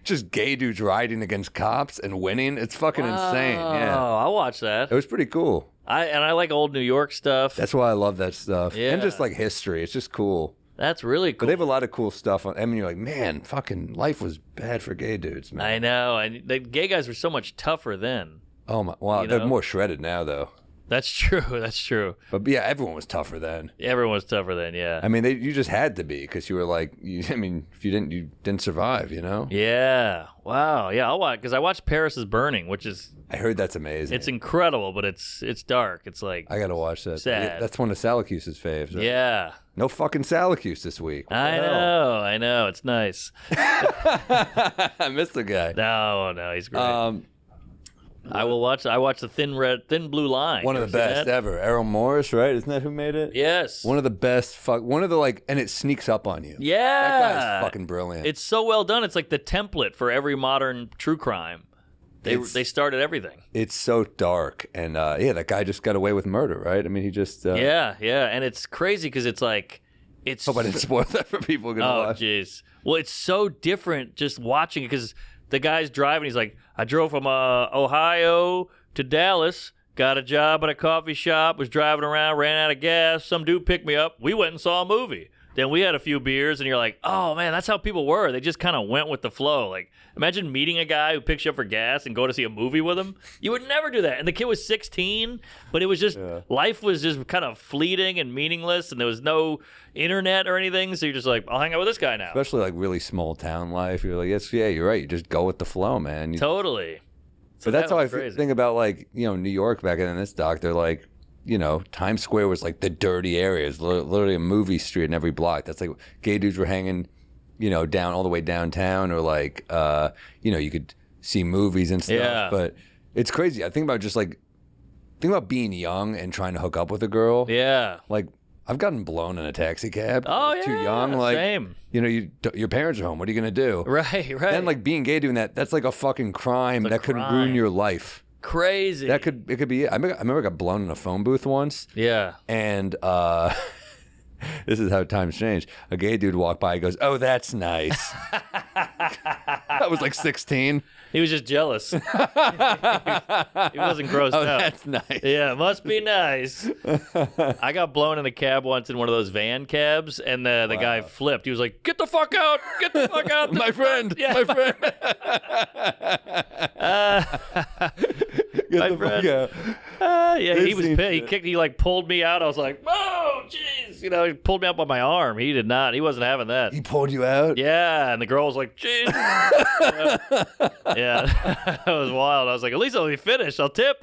just gay dudes riding against cops and winning. It's fucking insane. Yeah. Oh, I'll watch that. It was pretty cool. I like old New York stuff. That's why I love that stuff. Yeah. And just like history. It's just cool. That's really cool. But they have a lot of cool stuff. I mean, you're like, man, fucking life was bad for gay dudes, man. I know. And the gay guys were so much tougher then. Oh, my. Wow. They're more shredded now, though. That's true. That's true. But yeah, everyone was tougher then. Everyone was tougher then, yeah. I mean, you just had to be because you were like, if you didn't survive, you know? Yeah. Wow. Yeah, I'll watch because I watched Paris is Burning, which is. I heard that's amazing. It's incredible, but it's dark. It's like. I gotta watch that. Sad. That's one of Salacuse's faves. Right? Yeah. No fucking Salacuse this week. I know. It's nice. I missed the guy. No, he's great. I watched the Thin Blue Line. One of the best ever. Errol Morris, right? Isn't that who made it? Yes. One of the best. One of the and it sneaks up on you. Yeah. That guy's fucking brilliant. It's so well done. It's like the template for every modern true crime. They started everything. It's so dark, and that guy just got away with murder, right? I mean, he just yeah, and it's crazy because it's like it's. Hope I didn't spoil that for people who are gonna watch. Oh, jeez. Well, it's so different just watching it because the guy's driving. He's like, I drove from Ohio to Dallas, got a job at a coffee shop, was driving around, ran out of gas. Some dude picked me up. We went and saw a movie. then we had a few beers, and you're like, oh, man, that's how people were. They just kind of went with the flow. Like, imagine meeting a guy who picks you up for gas and go to see a movie with him. You would never do that. And the kid was 16, but it was just, life was just kind of fleeting and meaningless, and there was no internet or anything, so you're just like, I'll hang out with this guy now. Especially like really small town life. You're like, yes, yeah, you're right. You just go with the flow, man. Totally. So but that's how I think about, like, you know, New York back in this doc. They're like, you know, Times Square was like the dirty areas, literally a movie street in every block. That's like gay dudes were hanging, you know, down all the way downtown, or like, you know, you could see movies and stuff. Yeah. But it's crazy. I think about being young and trying to hook up with a girl. Yeah. Like, I've gotten blown in a taxi cab. Oh, yeah. Too young. Like, same. You know, your parents are home. What are you going to do? Right. And like being gay doing that's like a fucking crime that could ruin your life. Crazy. It could be it. I remember I got blown in a phone booth once. Yeah. And this is how times change. A gay dude walked by. He goes, "Oh, that's nice." I was like 16. He was just jealous. He wasn't grossed out. That's nice. Yeah, must be nice. I got blown in a cab once in one of those van cabs, and the guy flipped. He was like, "Get the fuck out! Get the fuck out!" My friend. Yeah. My friend. Get the fuck out. Yeah, he was pissed. He like pulled me out. I was like, "Oh, jeez!" You know, he pulled me up on my arm. He did not. He wasn't having that. He pulled you out. Yeah, and the girl was like, "Jeez." Yeah, that was wild. I was like, "At least I'll be finished. I'll tip.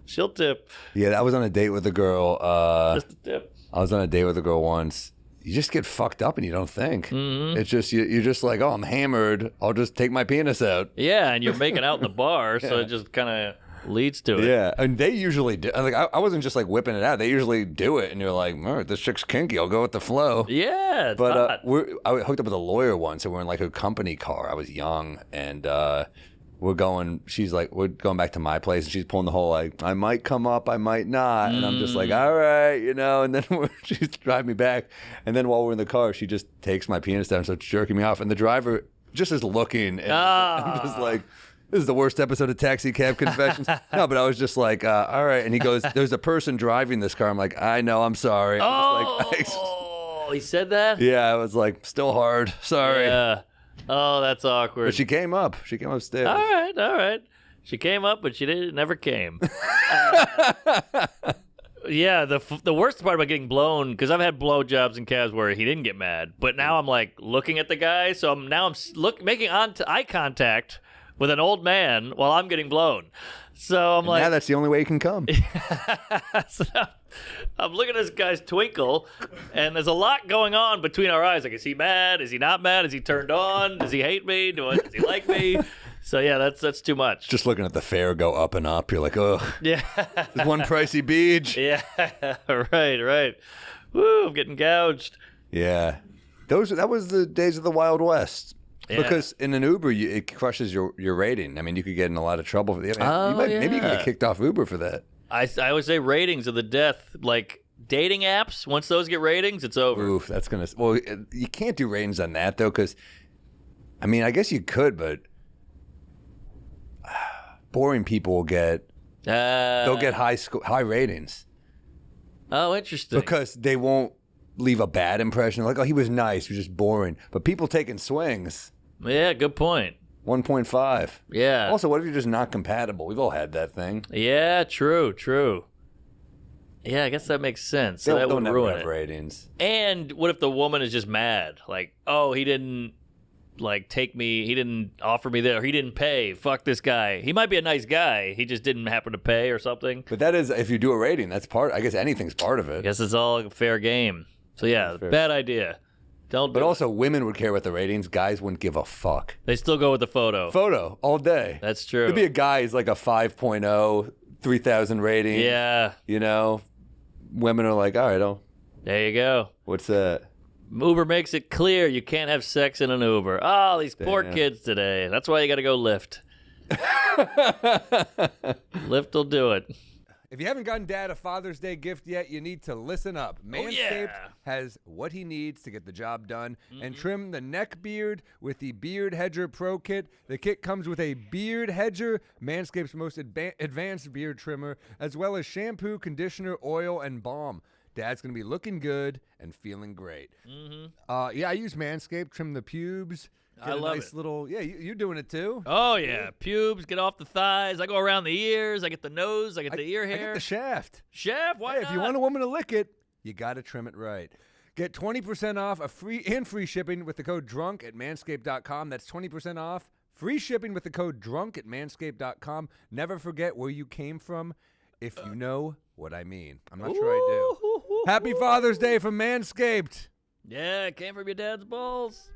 She'll tip." Yeah, I was on a date with a girl. Just a tip. I was on a date with a girl once. You just get fucked up and you don't think. Mm-hmm. It's just you're just like, oh, I'm hammered. I'll just take my penis out. Yeah, and you're making out in the bar, so it just kind of leads to it. Yeah, and they usually do. Like, I wasn't just like whipping it out. They usually do it, and you're like, all right, this chick's kinky. I'll go with the flow. Yeah, it's but hot. I hooked up with a lawyer once, and we're in like a company car. I was young, and we're going back to my place, and she's pulling the whole like, I might come up, I might not, and I'm just like, all right, you know. And then she's driving me back, and then while we're in the car, she just takes my penis down and starts jerking me off, and the driver just is looking, and I'm just like, this is the worst episode of Taxi Cab Confessions. No, but I was just like, all right. And he goes, there's a person driving this car. I'm like, I know, I'm sorry. He said that? Yeah, I was like, still hard. Sorry. Yeah. Oh, that's awkward. But she came up. She came upstairs. All right. She came up, but she never came. Yeah, the worst part about getting blown, because I've had blowjobs in cabs where he didn't get mad, but now I'm like looking at the guy, so I'm making eye contact with an old man while I'm getting blown. So I'm like, yeah, that's the only way you can come. So I'm looking at this guy's twinkle, and there's a lot going on between our eyes. Like, is he mad? Is he not mad? Is he turned on? Does he hate me? Does he like me? So yeah, that's too much. Just looking at the fare go up and up, you're like, oh, yeah, there's one pricey beach. Yeah, right. Woo, I'm getting gouged. Yeah, that was the days of the Wild West. Yeah. Because in an Uber, it crushes your rating. I mean, you could get in a lot of trouble for the. Maybe you could get kicked off Uber for that. I always say ratings are the death. Like dating apps, once those get ratings, it's over. Oof, that's gonna. Well, you can't do ratings on that though, because, I mean, I guess you could, but boring people will get. They'll get high ratings. Oh, interesting. Because they won't leave a bad impression. Like, oh, he was nice, he was just boring. But people taking swings. Yeah, good point. 1.5. Yeah. Also, what if you're just not compatible? We've all had that thing. Yeah, true. Yeah, I guess that makes sense. So that would ruin it. Ratings. And what if the woman is just mad? Like, oh, he didn't take me. He didn't offer me that, or he didn't pay. Fuck this guy. He might be a nice guy. He just didn't happen to pay or something. But that is, if you do a rating, that's part. I guess anything's part of it. I guess it's all fair game. So yeah, bad idea. But also, women would care about the ratings. Guys wouldn't give a fuck. They still go with the photo. Photo all day. That's true. Could be a guy who's like a 5.0, 3,000 rating. Yeah. You know, women are like, all right, there you go. What's that? Uber makes it clear you can't have sex in an Uber. Oh, these poor kids today. That's why you got to go Lyft. Lyft will do it. If you haven't gotten Dad a Father's Day gift yet, you need to listen up. Manscaped has what he needs to get the job done and trim the neck beard with the Beard Hedger Pro Kit. The kit comes with a Beard Hedger, Manscaped's most advanced beard trimmer, as well as shampoo, conditioner, oil, and balm. Dad's going to be looking good and feeling great. Mm-hmm. Yeah, I use Manscaped, trim the pubes. I love nice it. Little, yeah, you're doing it too. Oh, yeah. Pubes, get off the thighs. I go around the ears. I get the nose. I get the ear hair. I get the shaft. Shaft? Why not? If you want a woman to lick it, you got to trim it right. Get 20% off free shipping with the code DRUNK at manscaped.com. That's 20% off. Free shipping with the code DRUNK at manscaped.com. Never forget where you came from, if you know what I mean. I'm not sure I do. Happy Father's Day from Manscaped. Yeah, it came from your dad's balls.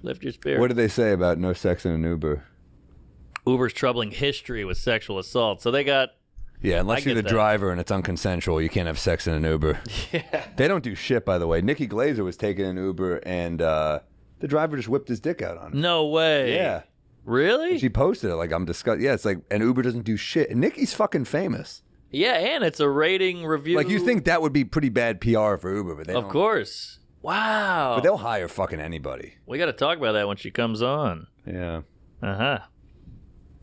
Lift your spirit. What do they say about no sex in an Uber? Uber's troubling history with sexual assault. So they got... Yeah, unless you're the driver and it's unconsensual, you can't have sex in an Uber. Yeah. They don't do shit, by the way. Nikki Glaser was taking an Uber, and the driver just whipped his dick out on her. No way. Yeah. Really? She posted it like, I'm disgusted. Yeah, it's like, and Uber doesn't do shit. And Nikki's fucking famous. Yeah, and it's a rating review. Like, you think that would be pretty bad PR for Uber, but they don't. Of course. Wow. But they'll hire fucking anybody. We got to talk about that when she comes on. Yeah. Uh-huh.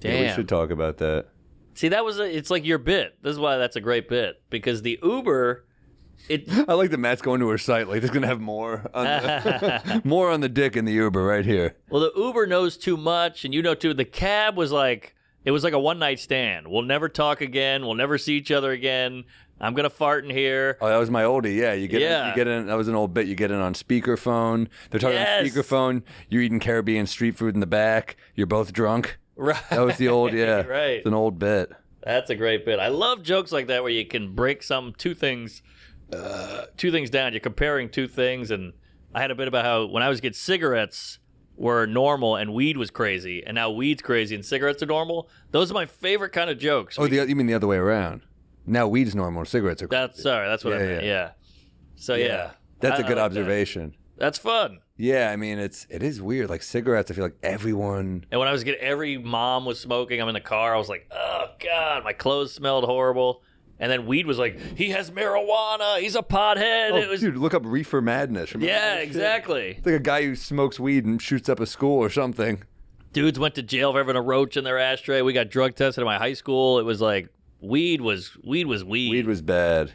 Damn. Yeah, we should talk about that. See, it's like your bit. This is why that's a great bit. Because the Uber, I like that Matt's going to her site. Like, there's going to have more on the, more on the dick in the Uber right here. Well, the Uber knows too much, and you know too. The cab was like, it was like a one-night stand. We'll never talk again. We'll never see each other again. I'm going to fart in here. Oh, that was my oldie. Yeah, you get in. That was an old bit. You get in on speakerphone. They're talking on speakerphone. You're eating Caribbean street food in the back. You're both drunk. Right. That was the old, yeah. Right. It's an old bit. That's a great bit. I love jokes like that where you can break two things down. You're comparing two things, and I had a bit about how when I was getting cigarettes were normal and weed was crazy, and now weed's crazy and cigarettes are normal. Those are my favorite kind of jokes. Oh, you mean the other way around? Now weed's normal and cigarettes are crazy. That's what I meant. Yeah. So yeah. That's a good observation. That's fun. Yeah, I mean it is weird. Like cigarettes, I feel like everyone. And when I was every mom was smoking. I'm in the car. I was like, oh god, my clothes smelled horrible. And then weed was like, he has marijuana. He's a pothead. Dude, look up reefer madness. Remember exactly. It's like a guy who smokes weed and shoots up a school or something. Dudes went to jail for having a roach in their ashtray. We got drug tested in my high school. It was like weed was weed. Weed was bad.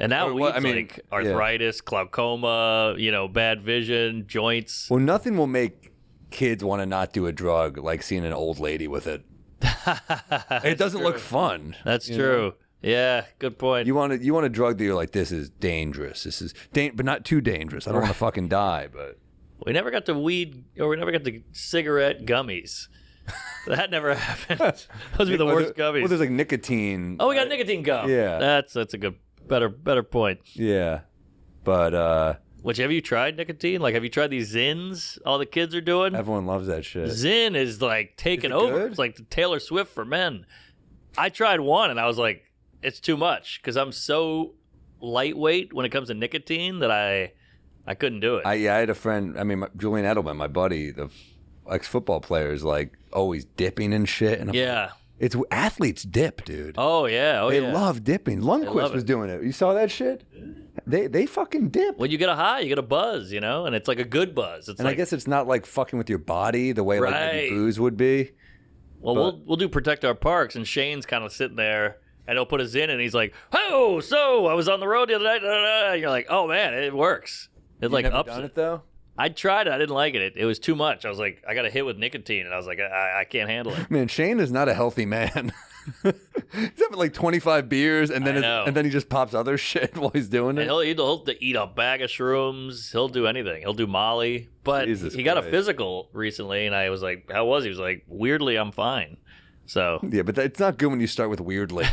And now weed's like arthritis, glaucoma, bad vision, joints. Well, nothing will make kids want to not do a drug like seeing an old lady with it. It doesn't look fun. That's true. Yeah, good point. You want a drug that you're like, this is dangerous. This is but not too dangerous. I don't want to fucking die. But we never got to weed, or we never got to cigarette gummies. That never happened. Those would be the worst gummies. Well, there's like nicotine. Oh, we got nicotine gum. Yeah, that's a good, better point. Yeah, but have you tried nicotine? Like, have you tried these Zins? All the kids are doing. Everyone loves that shit. Zin is like taking over. Good? It's like the Taylor Swift for men. I tried one and I was like, it's too much because I'm so lightweight when it comes to nicotine that I couldn't do it. I had a friend. I mean, Julian Edelman, my buddy, the ex-football player, is like always dipping and shit. And it's athletes dip, dude. Oh yeah, they love dipping. Lundqvist was doing it. You saw that shit? They fucking dip. When you get a high, you get a buzz, and it's like a good buzz. It's I guess it's not like fucking with your body the way like maybe booze would be. Well, we'll do Protect Our Parks, and Shane's kind of sitting there. And he'll put us in, and he's like, "Oh, so I was on the road the other night." And you're like, "Oh man, it works." It like never done it though. I tried it. I didn't like it. It was too much. I was like, I got a hit with nicotine, and I was like, I can't handle it. Man, Shane is not a healthy man. He's having like 25 beers, and then he just pops other shit while he's doing it. And he'll eat a bag of shrooms. He'll do anything. He'll do Molly. But he got a physical recently, and I was like, "How was he?" He was like, "Weirdly, I'm fine." So yeah, but it's not good when you start with weirdly.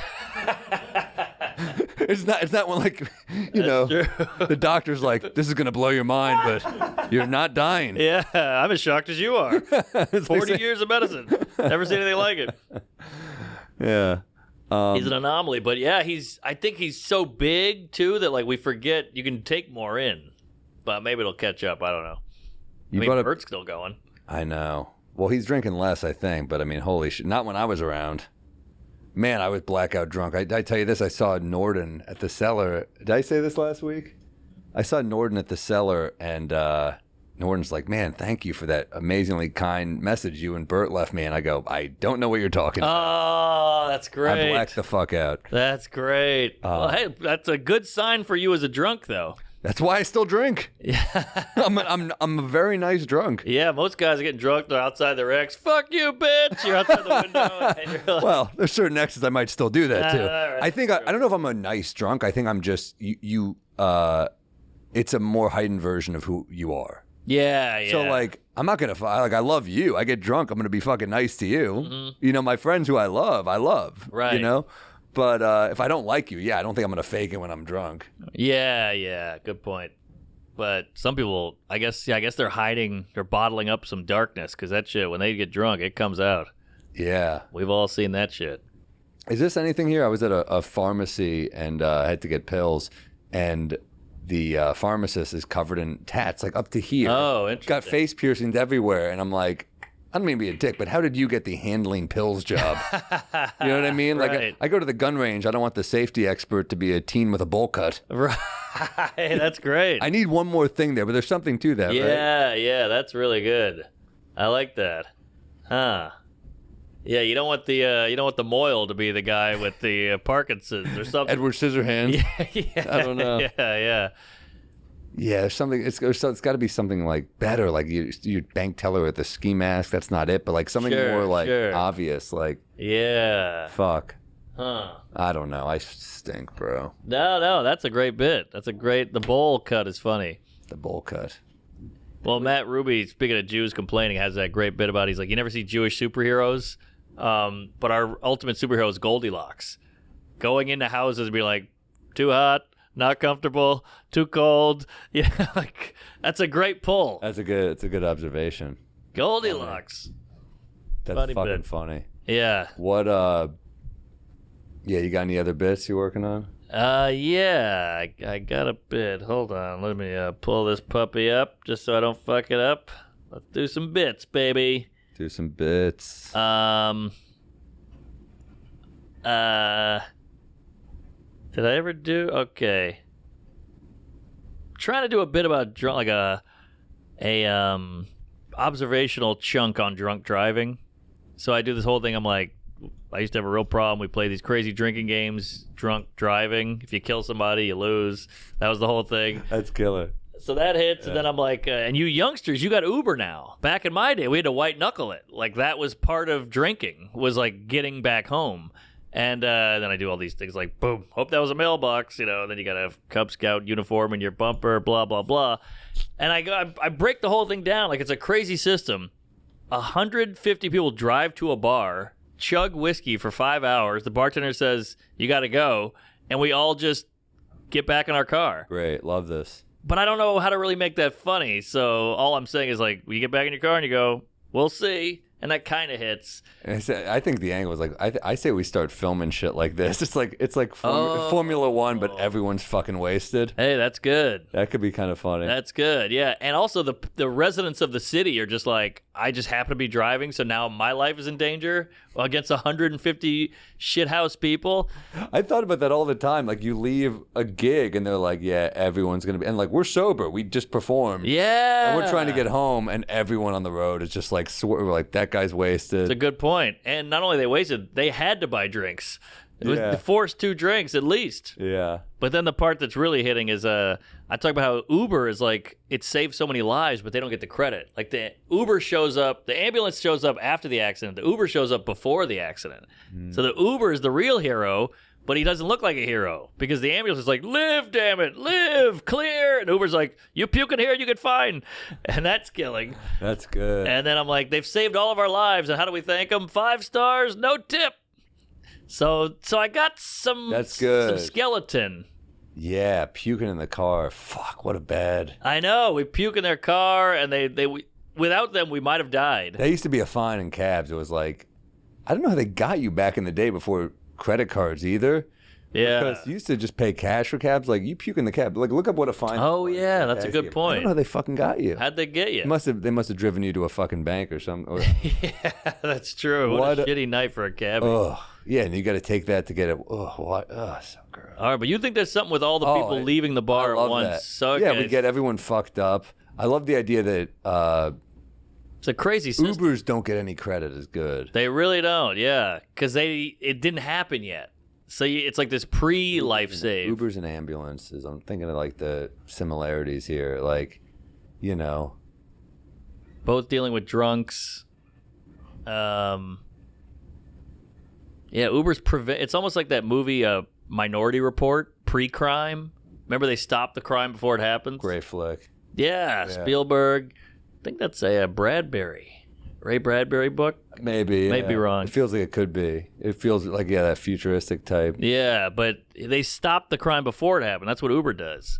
It's not when like the doctor's like, this is gonna blow your mind, but you're not dying. Yeah, I'm as shocked as you are. 40 years of medicine, never seen anything like it. Yeah, he's an anomaly, but yeah, I think he's so big too that like we forget you can take more in, but maybe it'll catch up. I don't know. Bert's still going. I know. Well, he's drinking less, I think, but I mean, holy shit. Not when I was around. Man, I was blackout drunk. I tell you this, I saw Norden at the Cellar. Did I say this last week? I saw Norden at the Cellar, and Norton's like, man, thank you for that amazingly kind message you and Bert left me. And I go, I don't know what you're talking about. Oh, that's great. I blacked the fuck out. That's great. Well, hey, that's a good sign for you as a drunk, though. That's why I still drink. Yeah. I'm a very nice drunk. Yeah, most guys are getting drunk. They're outside their ex. Fuck you, bitch. You're outside the window. And you're like, Well, there's certain exes I might still do that too. Right, I think I don't know if I'm a nice drunk. I think I'm just it's a more heightened version of who you are. yeah. So like, I'm not gonna like. I love you. I get drunk. I'm gonna be fucking nice to you. Mm-hmm. You know, my friends who I love. Right. You know, but if I don't like you, I don't think I'm gonna fake it when I'm drunk. Yeah. Good point. But some people, I guess they're hiding, they're bottling up some darkness because that shit, when they get drunk, it comes out. Yeah. We've all seen that shit. Is this anything here? I was at a pharmacy and I had to get pills, and the pharmacist is covered in tats, like up to here. Oh, interesting. Got face piercings everywhere, and I'm like, I don't mean to be a dick, but how did you get the handling pills job? You know what I mean? Right. Like, I go to the gun range. I don't want the safety expert to be a teen with a bowl cut. Right. That's great. I need one more thing there, but there's something to that, right? Yeah, that's really good. I like that. Huh. Yeah, you don't want the Moyle to be the guy with the Parkinson's or something. Edward Scissorhands. Yeah. I don't know. Yeah. Yeah, there's something. It's got to be something like better, like you bank teller with the ski mask. That's not it, but like something more like obvious, like Yeah. fuck. Huh. I don't know. I stink, bro. No, that's a great bit. The bowl cut is funny. The bowl cut. Well, Matt Ruby, speaking of Jews complaining, has that great bit about, he's like, you never see Jewish superheroes, but our ultimate superhero is Goldilocks. Going into houses and be like, too hot, not comfortable, too cold. Yeah, like, that's a great pull. It's a good observation. Goldilocks. That's Funny fucking bit. funny. Yeah. What yeah, you got any other bits you working on? Yeah, I got a bit. Hold on, let me pull this puppy up just so I don't fuck it up. Let's do some bits, baby. Do some bits. Did I ever do? Okay. Trying to do a bit about drunk, like a observational chunk on drunk driving. So I do this whole thing. I'm like, I used to have a real problem. We play these crazy drinking games, drunk driving. If you kill somebody, you lose. That was the whole thing. That's killer. So that hits, and then I'm like, and you youngsters, you got Uber now. Back in my day, we had to white knuckle it. Like, that was part of drinking, was like getting back home. And then I do all these things like, boom, hope that was a mailbox, you know. Then you got a Cub Scout uniform in your bumper, blah, blah, blah. And I break the whole thing down like it's a crazy system. 150 people drive to a bar, chug whiskey for 5 hours. The bartender says, you got to go. And we all just get back in our car. Great. Love this. But I don't know how to really make that funny. So all I'm saying is, like, you get back in your car and you go, we'll see. And that kind of hits. And I think the angle is like, I say we start filming shit like this. It's like Formula One, but everyone's fucking wasted. Hey, that's good. That could be kind of funny. That's good, yeah. And also the residents of the city are just like, I just happen to be driving, so now my life is in danger against 150 shithouse people. I thought about that all the time. Like, you leave a gig and they're like, yeah, everyone's going to be, and like, we're sober. We just performed. Yeah. And we're trying to get home, and everyone on the road is just like, we're like, that guy's wasted. It's a good point. And not only they wasted, they had to buy drinks. It was forced 2 drinks at least. Yeah. But then the part that's really hitting is I talk about how Uber is like, it saves so many lives, but they don't get the credit. Like, the Uber shows up, the ambulance shows up after the accident. The Uber shows up before the accident. So the Uber is the real hero, but he doesn't look like a hero because the ambulance is like, live, damn it, live, clear. And Uber's like, you puke in here, you get fined. And that's killing. That's good. And then I'm like, they've saved all of our lives. And how do we thank them? 5 stars, no tip. So I got some. That's good. Some skeleton. Yeah, puking in the car. Fuck, what a bad. I know. We puke in their car, and they without them, we might have died. That used to be a fine in cabs. It was like, I don't know how they got you back in the day before credit cards either. Yeah. Because you used to just pay cash for cabs. Like, you puke in the cab. Like, look up what a fine. Oh, yeah, that's a good I point. don't know how they fucking got you. How'd they get you? They must have driven you to a fucking bank or something. Or, Yeah, that's true. What a shitty night for a cabbie. Yeah, and you got to take that to get it. Oh, what? Oh, so gross. All right, but you think there's something with all the people leaving the bar I love at once. that. So, yeah, we get everyone fucked up. I love the idea that it's a crazy system. Ubers don't get any credit as good. They really don't, yeah, because it didn't happen yet. So it's like this pre-life save. Ubers and ambulances. I'm thinking of like the similarities here, like, you know, both dealing with drunks. Yeah, Uber's it's almost like that movie Minority Report, pre-crime. Remember they stopped the crime before it happens? Great flick. Yeah, Spielberg. I think that's a Ray Bradbury book. Maybe. Yeah. May be wrong. It feels like it could be. It feels like, that futuristic type. Yeah, but they stopped the crime before it happened. That's what Uber does.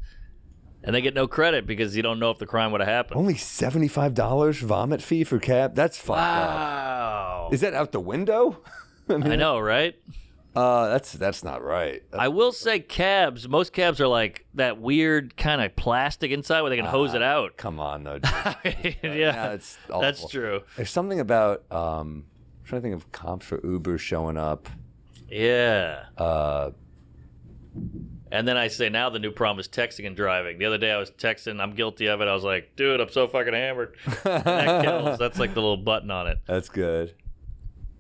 And they get no credit because you don't know if the crime would have happened. Only $75 vomit fee for cab? That's fucked up. Wow. Is that out the window? I know, right? That's not right. I will say most cabs are like that weird kind of plastic inside where they can hose it out. Come on, though, dude. Yeah, it's awful. that's true. There's something about, I'm trying to think of comps for Uber showing up. Yeah. And then I say now the new problem is texting and driving. The other day I was texting. I'm guilty of it. I was like, dude, I'm so fucking hammered. And that kills. That's like the little button on it. That's good.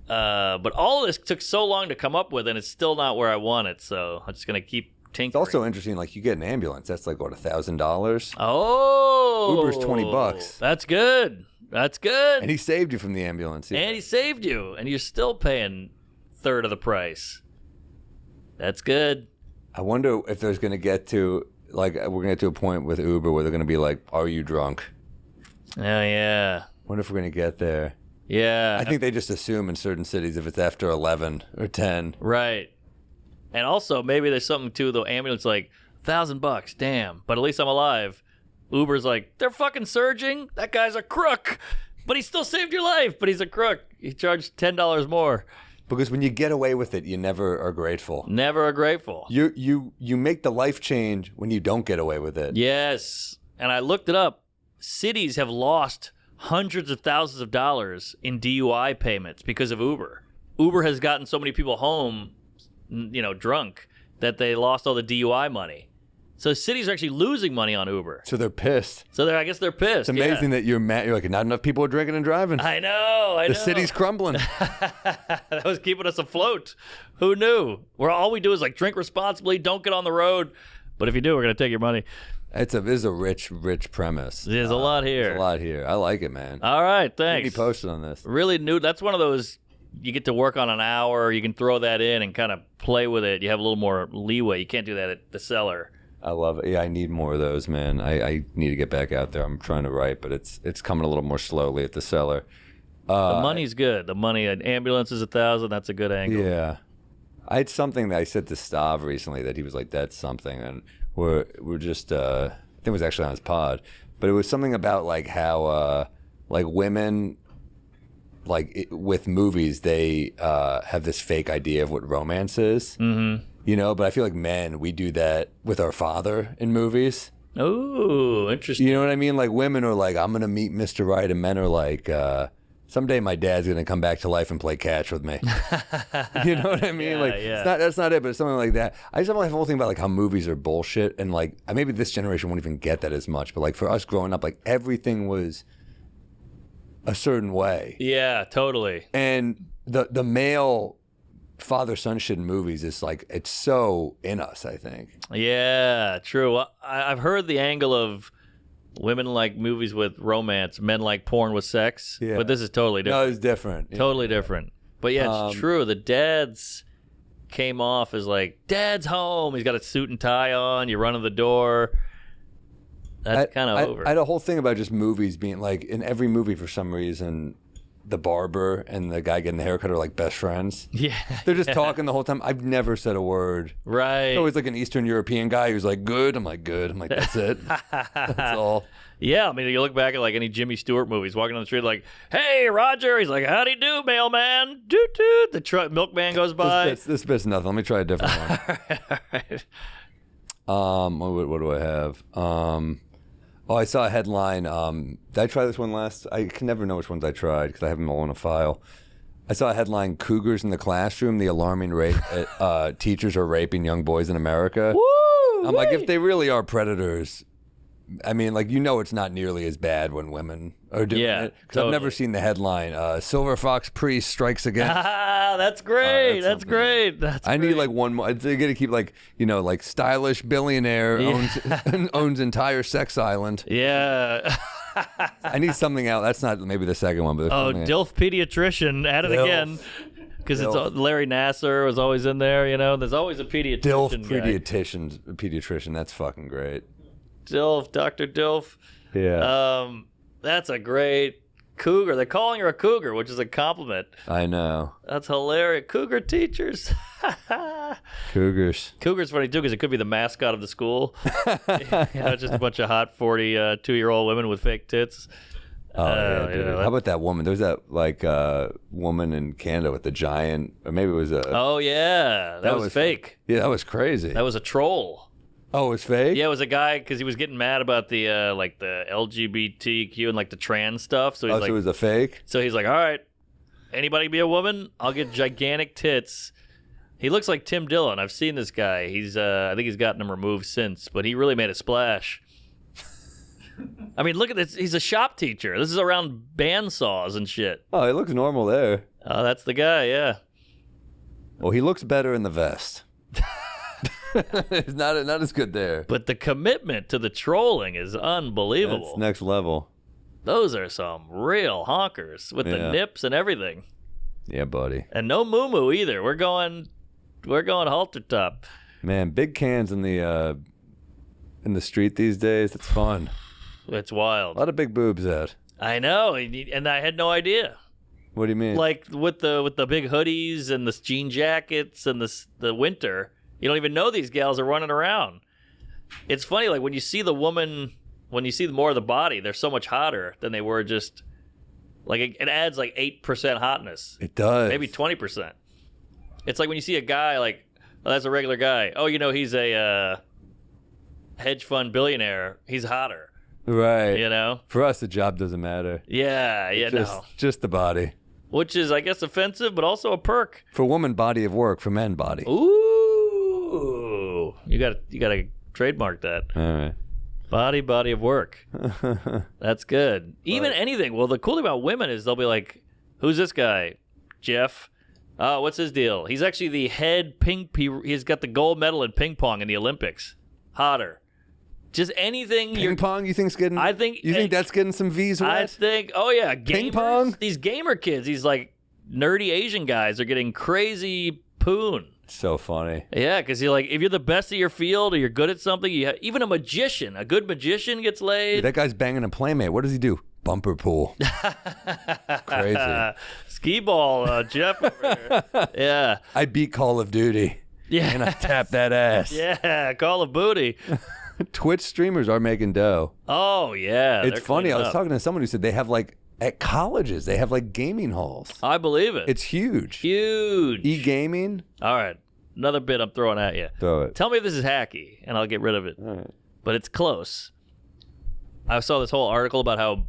But all of this took so long to come up with, and it's still not where I want it. So I'm just going to keep tinkering. It's also interesting, like, you get an ambulance. That's like, what, $1,000? Oh. Uber's $20. That's good. That's good. And he saved you from the ambulance. And he saved you, and you're still paying third of the price. That's good. I wonder if there's going to get to, like, we're going to get to a point with Uber where they're going to be like, are you drunk? Oh, yeah. Wonder if we're going to get there. Yeah. I think they just assume in certain cities if it's after 11 or 10. Right. And also, maybe there's something to the ambulance like, $1,000, damn, but at least I'm alive. Uber's like, they're fucking surging? That guy's a crook. But he still saved your life, but he's a crook. He charged $10 more. Because when you get away with it, you never are grateful. Never are grateful. You make the life change when you don't get away with it. Yes. And I looked it up. Cities have lost hundreds of thousands of dollars in DUI payments because of Uber. Uber has gotten so many people home, drunk, that they lost all the DUI money. So cities are actually losing money on Uber. So they're pissed. So I guess they're pissed. It's amazing that you're mad. You're like, not enough people are drinking and driving. I know. The city's crumbling. That was keeping us afloat. Who knew? All we do is like drink responsibly, don't get on the road. But if you do, we're going to take your money. This is a rich premise. There's a lot here. There's a lot here. I like it, man. All right, thanks. Keep me posted on this. Really new. That's one of those, you get to work on an hour. You can throw that in and kind of play with it. You have a little more leeway. You can't do that at the cellar. I love it. Yeah, I need more of those, man. I need to get back out there. I'm trying to write, but it's coming a little more slowly at the cellar. The money's good. The money, an ambulance is $1,000. That's a good angle. Yeah. I had something that I said to Stav recently that he was like, that's something. And we're just, I think it was actually on his pod, but it was something about like how, like women, like with movies, they have this fake idea of what romance is. Mm-hmm. But I feel like men, we do that with our father in movies. Oh, interesting. You know what I mean? Like women are like, I'm going to meet Mr. Right, and men are like, someday my dad's going to come back to life and play catch with me. You know what I mean? That's not it, but it's something like that. I just have a whole thing about like how movies are bullshit, and like maybe this generation won't even get that as much, but like for us growing up, like everything was a certain way. Yeah, totally. And the male father-son shit in movies is like, it's so in us, I think. Yeah, true. I've heard the angle of women like movies with romance, men like porn with sex, but this is totally different. No, it's different. Totally different. But yeah, it's true. The dads came off as like, dad's home. He's got a suit and tie on. You run to the door. That's kind of over. I had a whole thing about just movies being like, in every movie for some reason, the barber and the guy getting the haircut are like best friends. Yeah. They're just talking the whole time. I've never said a word. Right. It's always like an Eastern European guy who's like, good. I'm like, good. I'm like, that's it. That's all. Yeah, I mean, you look back at like any Jimmy Stewart movies, walking on the street like, hey, Roger. He's like, howdy do, mailman. Doot doot. The milkman goes by. This bit's nothing. Let me try a different one. All right. What do I have? I saw a headline. Did I try this one last? I can never know which ones I tried because I have them all in a file. I saw a headline, Cougars in the Classroom, the alarming rate teachers are raping young boys in America. Woo! I'm like, if they really are predators, I mean, like, it's not nearly as bad when women are doing it. Because totally. I've never seen the headline, Silver Fox Priest strikes again. Ah, that's great. That's great. I need like one more. They got to keep like, like stylish billionaire owns entire sex island. Yeah. I need something else. That's not maybe the second one, but DILF pediatrician at it again. Because it's Larry Nasser was always in there, There's always a pediatrician. DILF pediatrician. That's fucking great. DILF, Dr. DILF. Yeah. That's a great cougar. They're calling her a cougar, which is a compliment. I know. That's hilarious. Cougar teachers. Cougars. Cougar's funny too because it could be the mascot of the school. Just a bunch of hot 42-year-old women with fake tits. Oh, yeah, dude. How about that woman? There was that like woman in Canada with the giant, or maybe it was a. Oh yeah, that was fake. Yeah, that was crazy. That was a troll. Oh, it was fake? Yeah, it was a guy because he was getting mad about the the LGBTQ and like the trans stuff. So he's so it was a fake. So he's like, all right, anybody be a woman? I'll get gigantic tits. He looks like Tim Dillon. I've seen this guy. He's I think he's gotten him removed since, but he really made a splash. I mean, look at this. He's a shop teacher. This is around bandsaws and shit. Oh, he looks normal there. Oh, that's the guy, yeah. Well, he looks better in the vest. It's not as good there. But the commitment to the trolling is unbelievable. That's next level. Those are some real honkers with the nips and everything. Yeah, buddy. And no moo-moo either. We're going halter top. Man, big cans in the street these days. It's fun. It's wild. A lot of big boobs out. I know, and I had no idea. What do you mean? Like with the big hoodies and the jean jackets and the winter, you don't even know these gals are running around. It's funny, like when you see the woman, when you see more of the body, they're so much hotter than they were just. Like it adds like 8% hotness. It does. Maybe 20%. It's like when you see a guy like, oh, that's a regular guy. Oh, he's a hedge fund billionaire. He's hotter. Right. For us, the job doesn't matter. Yeah, just the body. Which is, I guess, offensive, but also a perk. For woman, body of work. For men, body. Ooh. You got to trademark that. All right. Body of work. That's good. Even anything. Well, the cool thing about women is they'll be like, who's this guy? Jeff. Oh, what's his deal? He's actually the head he's got the gold medal in ping pong in the Olympics. Hotter. Just anything. Ping pong, you think's getting? I think. You think that's getting some V's wet? I think. Oh yeah, ping pong. These gamer kids, these like nerdy Asian guys, are getting crazy poon. So funny. Yeah, because you're like, if you're the best at your field or you're good at something, even a good magician gets laid. Dude, that guy's banging a playmate. What does he do? Bumper pool. Crazy. Skee ball, Jeff. Yeah. I beat Call of Duty. Yeah. And I tap that ass. Yeah, Call of Booty. Twitch streamers are making dough. Oh, yeah. It's funny. I was talking to someone who said they have like, at colleges, they have like gaming halls. I believe it. It's huge. Huge. E-gaming. All right. Another bit I'm throwing at you. Throw it. Tell me if this is hacky, and I'll get rid of it. All right. But it's close. I saw this whole article about how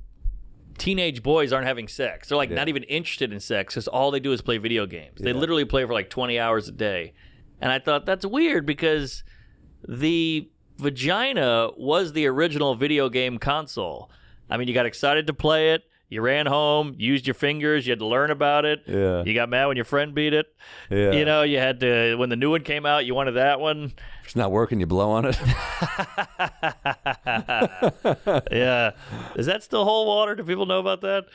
teenage boys aren't having sex. They're like not even interested in sex because all they do is play video games. They literally play for like 20 hours a day. And I thought that's weird because the vagina was the original video game console. I mean, you got excited to play it. You ran home, used your fingers, you had to learn about it. Yeah. You got mad when your friend beat it. Yeah. You had to, when the new one came out, you wanted that one. If it's not working, you blow on it. Yeah. Does that still hold water? Do people know about that?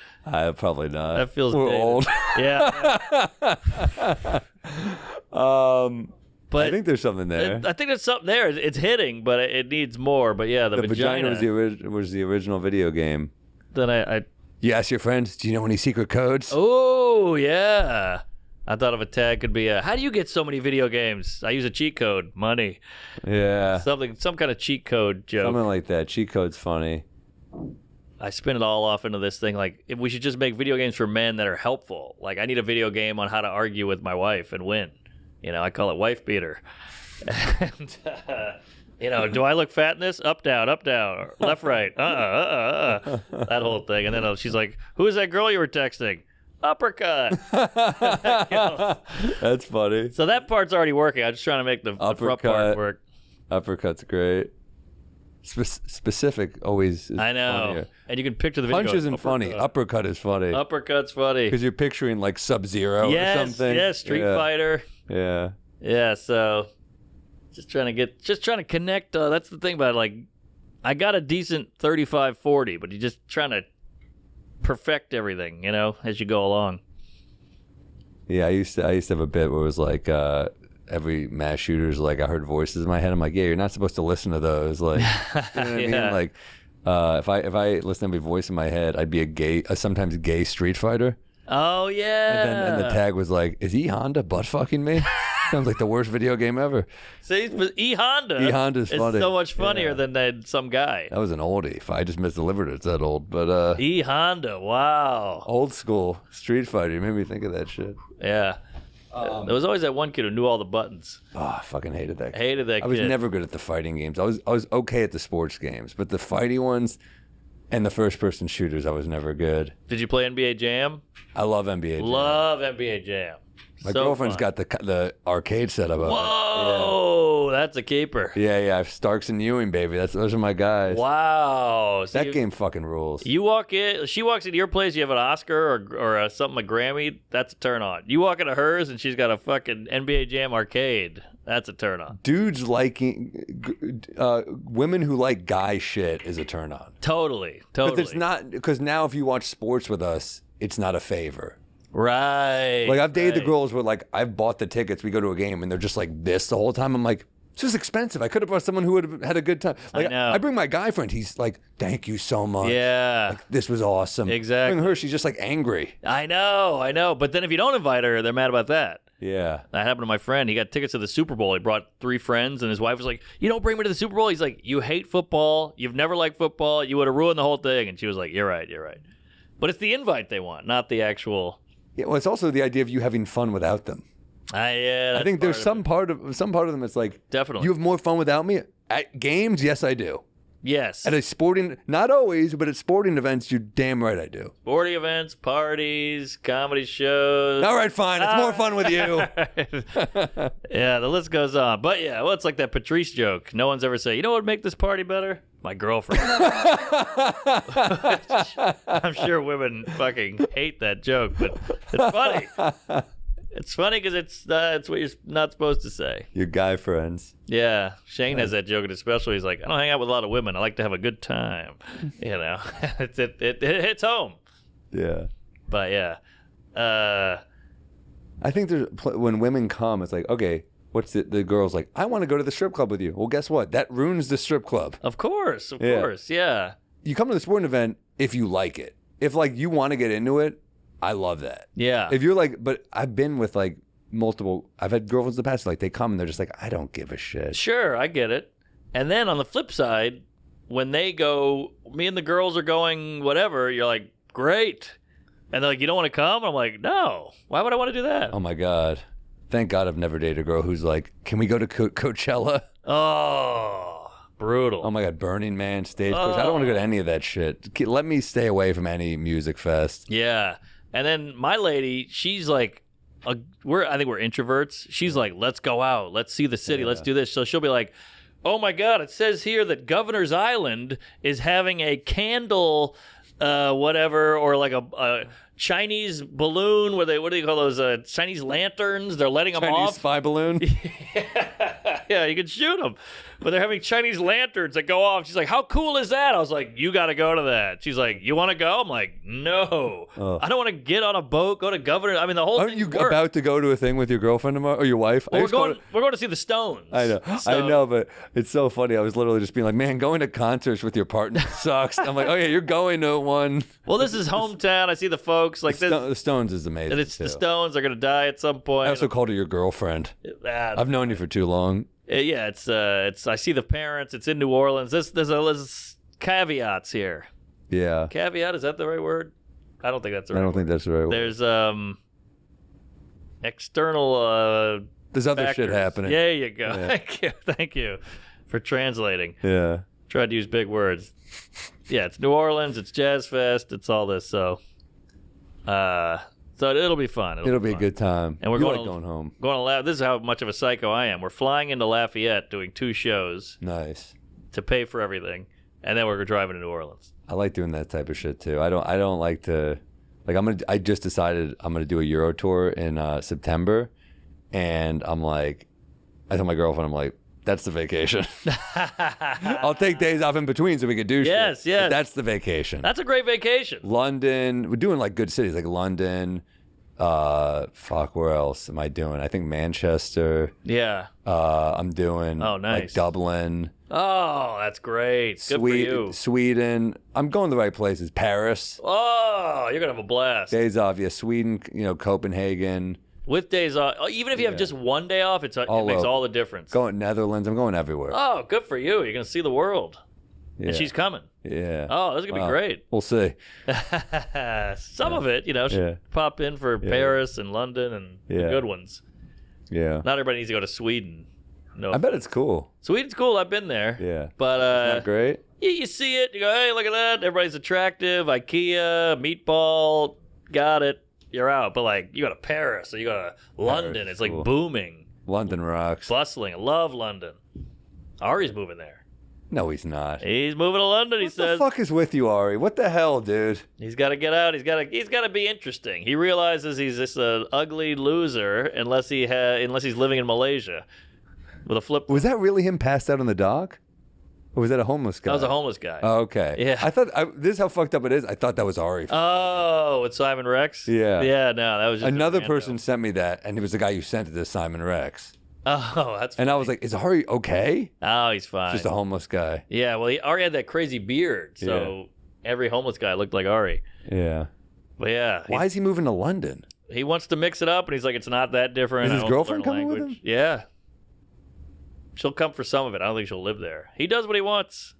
Probably not. That feels We're dated. old. Yeah. But I think there's something there. I think there's something there. It's hitting, but it needs more. But yeah, the vagina was the original video game. Then I You ask your friends, do you know any secret codes? Oh, yeah. I thought of a tag could be how do you get so many video games? I use a cheat code. Money. Yeah. Some kind of cheat code joke. Something like that. Cheat code's funny. I spin it all off into this thing like if we should just make video games for men that are helpful. Like I need a video game on how to argue with my wife and win. I call it wife beater. And do I look fat in this? Up, down, or left, right. That whole thing. And then she's like, who is that girl you were texting? Uppercut. That's funny. So that part's already working. I'm just trying to make the front part work. Uppercut's great. Specific always is I know. funnier. And you can picture the video. Punch isn't funny. Uppercut is funny. Uppercut's funny. Because you're picturing like Sub-Zero or something. Yes, Street Fighter. Yeah. Yeah, so just trying to connect. That's the thing about it. Like, I got a decent 35-40, but you're just trying to perfect everything, you know, as you go along. Yeah, I used to have a bit where it was like every mass shooter's like I heard voices in my head. I'm like, yeah, you're not supposed to listen to those. Like, you know what I mean? Like, if I listen to every voice in my head, I'd be a sometimes gay Street Fighter. Oh yeah. And the tag was like, is E Honda butt fucking me? Sounds like the worst video game ever. See, but E Honda's funny. It's so much funnier than some guy. That was an oldie. If I just misdelivered it, it's that old. But E Honda, wow. Old school Street Fighter. You made me think of that shit. Yeah. There was always that one kid who knew all the buttons. Oh, I fucking hated that kid. Hated that kid. I was never good at the fighting games. I was okay at the sports games, but the fighting ones and the first person shooters, I was never good. Did you play NBA Jam? I love NBA Jam. Love NBA Jam. My girlfriend's got the arcade setup of it. Whoa, that's a keeper. Yeah, I have Starks and Ewing, baby. Those are my guys. Wow. That game fucking rules. She walks into your place, you have an Oscar or something, a Grammy, that's a turn on. You walk into hers and she's got a fucking NBA Jam arcade. That's a turn on. Dudes liking women who like guy shit is a turn on. Totally. But it's not, because now if you watch sports with us, it's not a favor. Right. Like I've dated the girls where like I've bought the tickets, we go to a game and they're just like this the whole time. I'm like, this is expensive. I could have brought someone who would have had a good time. Like I know. I bring my guy friend. He's like, thank you so much. Yeah. Like, this was awesome. Exactly. Bring her, she's just like angry. I know. But then if you don't invite her, they're mad about that. Yeah. That happened to my friend. He got tickets to the Super Bowl. He brought 3 friends, and his wife was like, you don't bring me to the Super Bowl? He's like, you hate football. You've never liked football. You would have ruined the whole thing. And she was like, you're right. But it's the invite they want, not the actual... Yeah, well, it's also the idea of you having fun without them. I think there's some part of them that's like, definitely. You have more fun without me? At games, yes, I do. Yes. At a sporting, not always, but at sporting events, you're damn right I do. Sporting events, parties, comedy shows. All right, fine. It's more fun with you. Yeah, the list goes on. But yeah, well, it's like that Patrice joke. No one's ever said, you know what would make this party better? My girlfriend. I'm sure women fucking hate that joke, but it's funny. It's funny because it's what you're not supposed to say. Your guy friends. Yeah. Shane has that joke in his special. He's like, I don't hang out with a lot of women. I like to have a good time. You know, it hits home. Yeah. But yeah. I think when women come, it's like, okay, what's it? The girl's like, I want to go to the strip club with you. Well, guess what? That ruins the strip club. Of course. Yeah. You come to the sporting event if you like it. If like you want to get into it, I love that. Yeah. If you're like, but I've been with like I've had girlfriends in the past, like they come and they're just like, I don't give a shit. Sure, I get it. And then on the flip side, when they go, me and the girls are going whatever, you're like, great. And they're like, you don't want to come? I'm like, no. Why would I want to do that? Oh my God. Thank God I've never dated a girl who's like, can we go to Coachella? Oh, brutal. Oh my God, Burning Man, Stagecoach. I don't want to go to any of that shit. Let me stay away from any music fest. Yeah. And then my lady, she's like, I think we're introverts. She's like, let's go out. Let's see the city. Yeah. Let's do this. So she'll be like, oh my God, it says here that Governor's Island is having a candle, whatever, or like a Chinese balloon where what do you call those Chinese lanterns? They're letting them off. Chinese spy balloon? Yeah, you can shoot them. But they're having Chinese lanterns that go off. She's like, how cool is that? I was like, you got to go to that. She's like, you want to go? I'm like, no. I don't want to get on a boat, go to Governor. I mean, the whole Aren't thing you about to go to a thing with your girlfriend tomorrow or your wife? Well, we're going to see the Stones. I know, but it's so funny. I was literally just being like, man, going to concerts with your partner sucks. I'm like, oh yeah, you're going to one. Well, this is hometown. I see the folks. Like the Stones is amazing. And it's too. The Stones. They're going to die at some point. I also called her your girlfriend. I've known you for too long. Yeah, it's. I see the parents. It's in New Orleans. There's caveats here. Yeah. Caveat, is that the right word? I don't think that's the right word. I don't think that's the right word. There's external there's other factors. Shit happening. There you go. Yeah. Thank you for translating. Yeah. Tried to use big words. Yeah, it's New Orleans, it's Jazz Fest, it's all this, so it'll be fun. It'll be a good time. And we're going home. This is how much of a psycho I am. We're flying into Lafayette doing 2 shows. Nice. to pay for everything, and then we're driving to New Orleans. I like doing that type of shit too. I don't like to like I just decided I'm gonna do a Euro tour in September, and I'm like, I told my girlfriend, I'm like, that's the vacation. I'll take days off in between so we could do shit. Yes. But that's the vacation. That's a great vacation. London. We're doing like good cities like London. Where else am I doing? I think Manchester. Yeah. I'm doing nice. like Dublin. Oh, that's great. Good for you. Sweden. I'm going to the right places. Paris. Oh, you're gonna have a blast. Days off, yeah. Sweden, Copenhagen. With days off, even if you have just one day off, it makes all the difference. Going Netherlands. I'm going everywhere. Oh, good for you. You're gonna see the world. Yeah. And she's coming. Yeah. Oh, this is gonna be great. We'll see. Some of it, should pop in for Paris and London and the good ones. Yeah. Not everybody needs to go to Sweden. No, I bet it's cool. Sweden's cool. I've been there. Yeah. But Isn't that great? You see it. You go, hey, look at that. Everybody's attractive. IKEA, meatball. Got it. You're out. But like, you go to Paris or you go to London. It's like booming. London rocks. Bustling. I love London. Ari's moving there. No, he's not. He's moving to London. He says. What the fuck is with you, Ari? What the hell, dude? He's got to get out. He's got to be interesting. He realizes he's just an ugly loser unless he's living in Malaysia with a flip. Was that really him passed out on the dock? Or was that a homeless guy? That was a homeless guy. Oh, okay. Yeah. I thought this is how fucked up it is. I thought that was Ari. Oh, with Simon Rex? Yeah. Yeah, no, that was just another person sent me that, and it was the guy who sent it to Simon Rex. Oh, that's funny. And I was like, is Ari okay? Oh, he's fine. Just a homeless guy. Yeah, well, Ari had that crazy beard, so every homeless guy looked like Ari. Yeah. But yeah. Why is he moving to London? He wants to mix it up, and he's like, it's not that different. Is his girlfriend coming with him? Yeah. She'll come for some of it. I don't think she'll live there. He does what he wants.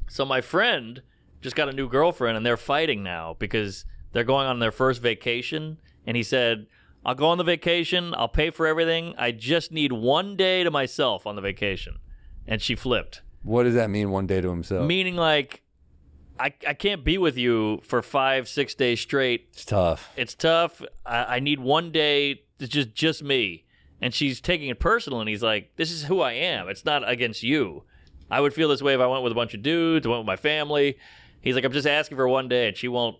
So my friend just got a new girlfriend, and they're fighting now because they're going on their first vacation. And he said, I'll go on the vacation. I'll pay for everything. I just need one day to myself on the vacation. And she flipped. What does that mean, one day to himself? Meaning like, I can't be with you for 5-6 days straight. It's tough. It's tough. I need one day. It's just me. And she's taking it personal, and he's like, this is who I am. It's not against you. I would feel this way if I went with a bunch of dudes, I went with my family. He's like, I'm just asking for one day, and she won't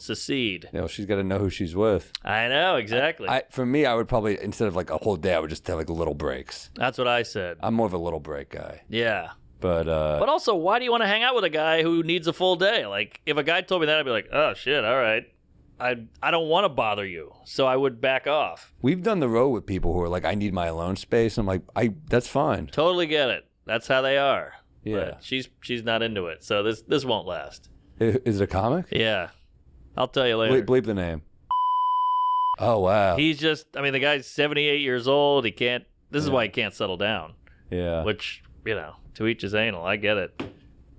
secede. She's got to know who she's with. I know, exactly. For me, I would probably, instead of like a whole day, I would just have like little breaks. That's what I said. I'm more of a little break guy. Yeah. But also, why do you want to hang out with a guy who needs a full day? Like, if a guy told me that, I'd be like, oh, shit, all right. I don't want to bother you, so I would back off. We've done the road with people who are like, I need my alone space. I'm like, that's fine. Totally get it. That's how they are. Yeah. But she's not into it, so this won't last. Is it a comic? Yeah. I'll tell you later. Bleep the name. Oh, wow. He's just, the guy's 78 years old. This is why he can't settle down. Yeah. Which, to each his anal. I get it.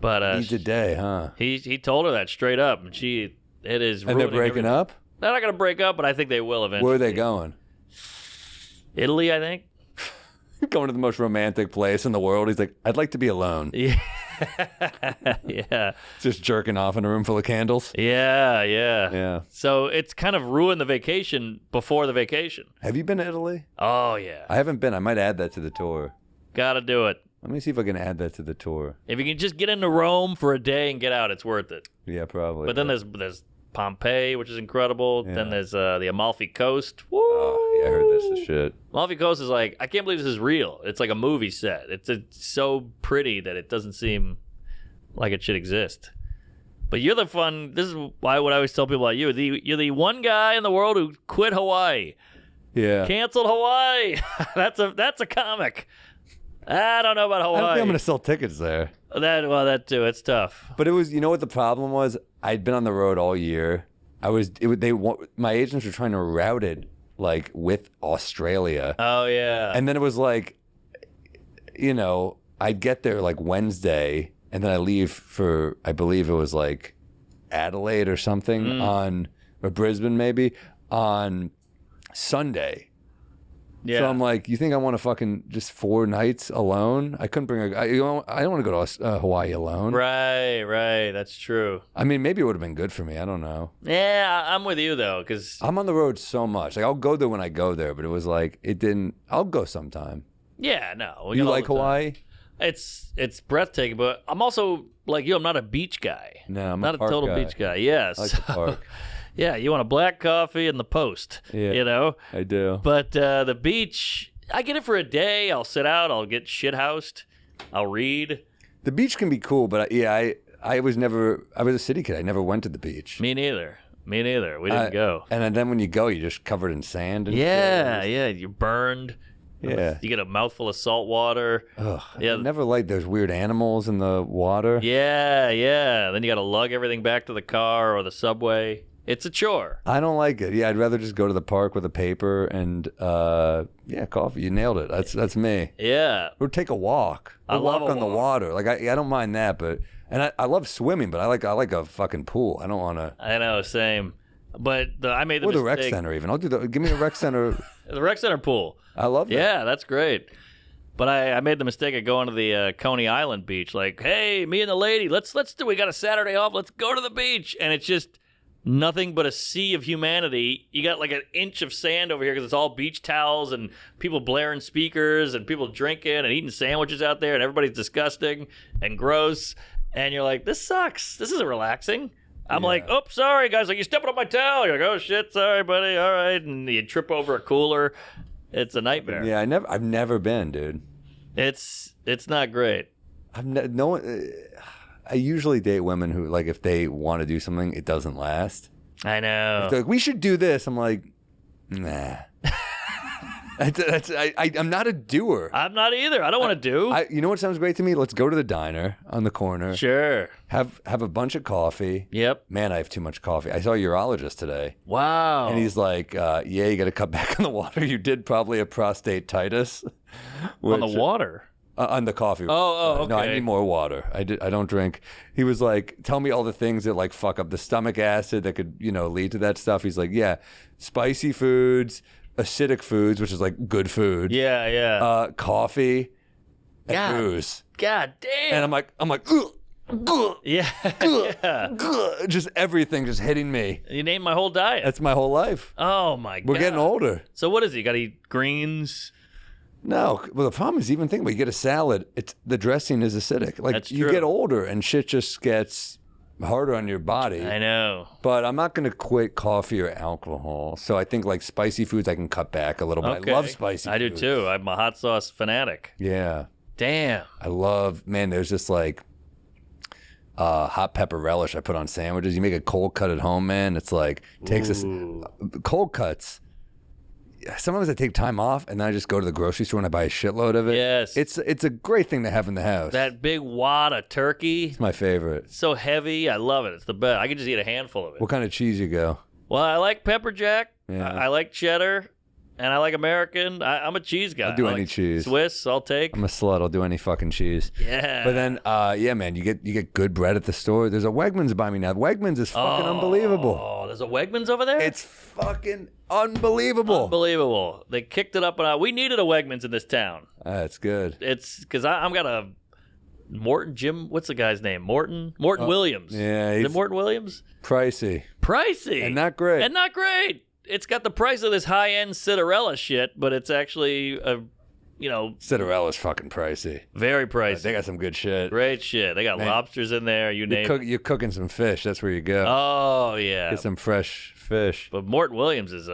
But needs a day, huh? He told her that straight up, and it is ruining And they're breaking everything. up? They're not going to break up, but I think they will eventually. Where are they going? Italy, I think. Going to the most romantic place in the world. He's like, I'd like to be alone. Yeah. Yeah. Just jerking off in a room full of candles. Yeah. Yeah. So it's kind of ruined the vacation before the vacation. Have you been to Italy? Oh, yeah. I haven't been. I might add that to the tour. Gotta do it. Let me see if I can add that to the tour. If you can just get into Rome for a day and get out, it's worth it. Yeah, probably. But then there's Pompeii, which is incredible. Yeah. Then there's the Amalfi Coast. Woo! Oh, yeah, I heard this is shit. Amalfi Coast is like, I can't believe this is real. It's like a movie set. It's so pretty that it doesn't seem like it should exist. But you're the fun. This is why what I always tell people about you. You're the one guy in the world who quit Hawaii. Yeah. Canceled Hawaii. That's a comic. I don't know about Hawaii. I don't think I'm going to sell tickets there. That too. It's tough. But it was, you know what the problem was? I'd been on the road all year. My agents were trying to route it like with Australia. Oh yeah. And then it was like, I'd get there like Wednesday, and then I leave for, I believe it was like Adelaide or something or Brisbane maybe, on Sunday. Yeah. So I'm like, you think I want to fucking just 4 nights alone? I couldn't bring I don't want to go to Hawaii alone. Right. That's true. I mean, maybe it would have been good for me. I don't know. Yeah, I'm with you though, because I'm on the road so much. Like, I'll go there when I go there, but it was like, it didn't. I'll go sometime. yeah, no. You like Hawaii? It's breathtaking, but I'm also like you. I'm not a beach guy. No, I'm not a park total guy. beach guy. Yeah, I like the park. Yeah, you want a black coffee and the Post. Yeah, you know. I do. But the beach, I get it for a day. I'll sit out. I'll get shithoused. I'll read. The beach can be cool, but I was a city kid. I never went to the beach. Me neither. We didn't go. And then when you go, you're just covered in sand. And Yeah, shit. yeah. You're burned. Yeah. You get a mouthful of salt water. Ugh, Yeah. I never liked those weird animals in the water. Yeah, yeah. Then you got to lug everything back to the car or the subway. It's a chore. I don't like it. Yeah, I'd rather just go to the park with a paper and coffee. You nailed it. That's me. Yeah. Or take a walk. I love walk a on the walk. water. Like I don't mind that, but I love swimming, but I like a fucking pool. I don't want to. I know, same. But I made the Or the mistake. rec center even. Give me a rec center. The rec center pool. I love that. Yeah, that's great. But I made the mistake of going to the Coney Island beach. Like, hey, me and the lady, let's do. We got a Saturday off. Let's go to the beach. And it's just nothing but a sea of humanity. You got like an inch of sand over here because it's all beach towels and people blaring speakers and people drinking and eating sandwiches out there and everybody's disgusting and gross. And you're like, this sucks. This isn't relaxing. I'm like, oh, sorry, guys. Like, you're stepping on my towel. You're like, oh, shit, sorry, buddy. All right. And you trip over a cooler. It's a nightmare. Yeah, I've never been, dude. It's not great. I usually date women who, like, if they want to do something, it doesn't last. I know. They're like, we should do this. I'm like, nah. I'm not a doer. I'm not either. I don't want to do. You know what sounds great to me? Let's go to the diner on the corner. Sure. Have a bunch of coffee. Yep. Man, I have too much coffee. I saw a urologist today. Wow. And he's like, yeah, you got to cut back on the water. You did probably a prostatitis. on the water. On the coffee. Okay. No, I need more water. I don't drink. He was like, tell me all the things that like fuck up the stomach acid that could, lead to that stuff. He's like, yeah, spicy foods, acidic foods, which is like good food. Yeah, yeah. Coffee, and God. booze. God damn. And I'm like, ugh, ugh, yeah. ugh, yeah. ugh, just everything just hitting me. You named my whole diet. That's my whole life. Oh my God. We're getting older. So what is it? You got to eat greens. No, well, the problem is even think about it, you get a salad, the dressing is acidic. Like That's you true. get older and shit just gets harder on your body. I know. But I'm not going to quit coffee or alcohol. So I think like spicy foods I can cut back a little bit. Okay. I love spicy I do foods. too. I'm a hot sauce fanatic. Yeah. Damn. I love, man, there's just like hot pepper relish I put on sandwiches. You make a cold cut at home, man. It's like, takes us cold cuts. Sometimes I take time off and then I just go to the grocery store and I buy a shitload of it. Yes. It's a great thing to have in the house. That big wad of turkey. It's my favorite. It's so heavy. I love it. It's the best. I could just eat a handful of it. What kind of cheese you go? Well, I like pepper jack. Yeah. I like cheddar. And I like American. I'm a cheese guy. I'll do I any like cheese. Swiss, I'll take. I'm a slut. I'll do any fucking cheese. Yeah. But then, yeah, man, you get good bread at the store. There's a Wegmans by me now. Wegmans is fucking unbelievable. Oh, there's a Wegmans over there? It's fucking unbelievable. Unbelievable. They kicked it up. We needed a Wegmans in this town. That's good. It's because I'm got a Jim, what's the guy's name? Morton Williams. Yeah, Is he's it Morton Williams? pricey. Pricey. And not great. And not great. It's got the price of this high-end Cinderella shit, but it's actually Cinderella's fucking pricey. very pricey. They got some good shit. Great shit. They got Man. lobsters in there. You name it. You're cooking some fish. That's where you go. Oh, yeah. Get some fresh fish. But Morton Williams is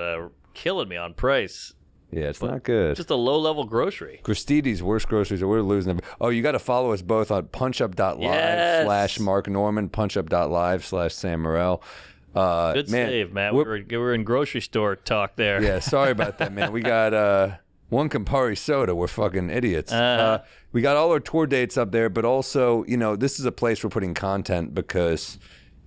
killing me on price. Yeah, it's not good. Just a low-level grocery. Christides, worst groceries, we're losing them. Oh, you got to follow us both on punchup.live Yes. /Mark Norman, punchup.live /Sam Morrell. Good man, save, Matt. We were in grocery store talk there. Yeah, sorry about that, man. We got one Campari Soda. We're fucking idiots. We got all our tour dates up there, but also, this is a place we're putting content because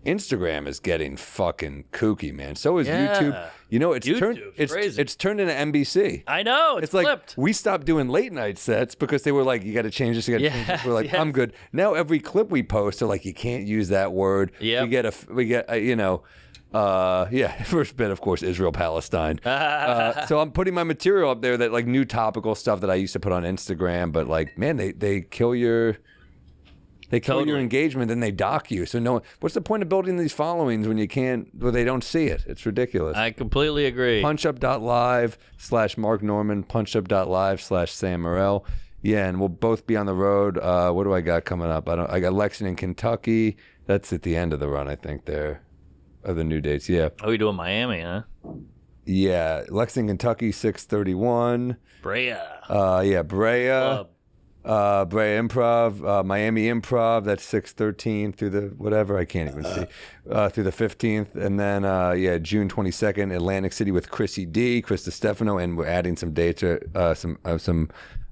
Instagram is getting fucking kooky, man. So is YouTube. It's turned into NBC. I know. It's like flipped. we stopped doing late night sets because they were like, you got to change this. You got to change this. We're like, I'm good. Now every clip we post, they're like, you can't use that word. Yep. First bit, of course, Israel Palestine. So I'm putting my material up there that like new topical stuff that I used to put on Instagram, but like, man, they kill your. They kill your engagement, then they dock you. So what's the point of building these followings when they don't see it? It's ridiculous. I completely agree. Punchup.live /Mark Norman, punchup.live /Sam Morrell. Yeah, and we'll both be on the road. What do I got coming up? I got Lexington, Kentucky. That's at the end of the run, I think. There are the new dates. Yeah. Oh, you doing Miami, huh? Yeah, Lexington, Kentucky, 6/31. Brea. Yeah, Brea. Club. Brea Improv, Miami Improv. That's 6/13 through the whatever, I can't even see. Through the 15th, and then June 22nd, Atlantic City with Chrissy D, Chris DiStefano, and we're adding some dates, some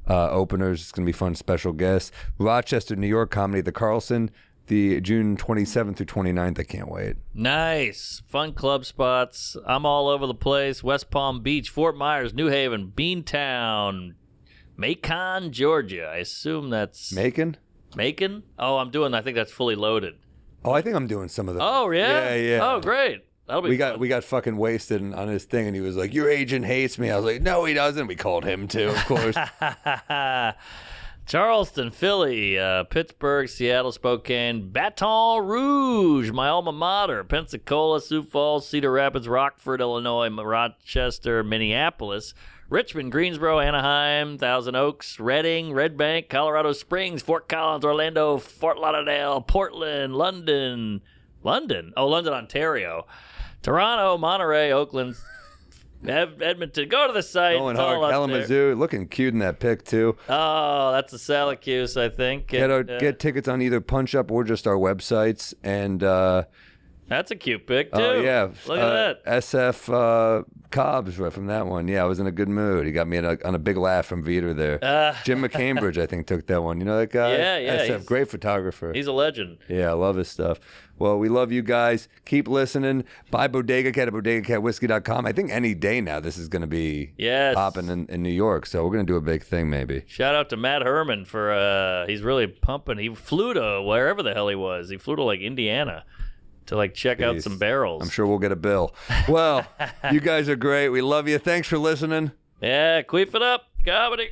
openers. It's gonna be fun, special guests. Rochester, New York, Comedy at the Carlson, the June 27th through 29th. I can't wait. Nice. Fun club spots. I'm all over the place. West Palm Beach, Fort Myers, New Haven, Beantown, Macon, Georgia. I assume that's... Macon? Oh, I think that's Fully Loaded. Oh, I think I'm doing some of them. Oh, yeah? Yeah. Oh, great. That'll be fun. We got fucking wasted on his thing, and he was like, "Your agent hates me." I was like, "No, he doesn't." We called him too, of course. Charleston, Philly, Pittsburgh, Seattle, Spokane, Baton Rouge, my alma mater, Pensacola, Sioux Falls, Cedar Rapids, Rockford, Illinois, Rochester, Minneapolis, Richmond, Greensboro, Anaheim, Thousand Oaks, Reading, Red Bank, Colorado Springs, Fort Collins, Orlando, Fort Lauderdale, Portland, London, Ontario, Toronto, Monterey, Oakland, Edmonton. Go to the site. Going hard. Kalamazoo, looking cute in that pic too. Oh, that's the Syracuse, I think. Get tickets on either Punch Up or just our websites. And that's a cute pic too. Oh yeah, look at that. SF Cobbs right from that one. Yeah, I was in a good mood. He got me on a big laugh from Veter there. Jim McCambridge, I think, took that one. You know that guy? Yeah. SF, great photographer. He's a legend. Yeah, I love his stuff. Well, we love you guys. Keep listening. Buy Bodega Cat at bodegacatwhiskey.com. I think any day now this is going to be popping in New York. So we're going to do a big thing maybe. Shout out to Matt Herman for he's really pumping. He flew to wherever the hell he was. He flew to like Indiana to like check out some barrels. I'm sure we'll get a bill. Well, you guys are great. We love you. Thanks for listening. Yeah, queef it up. Comedy.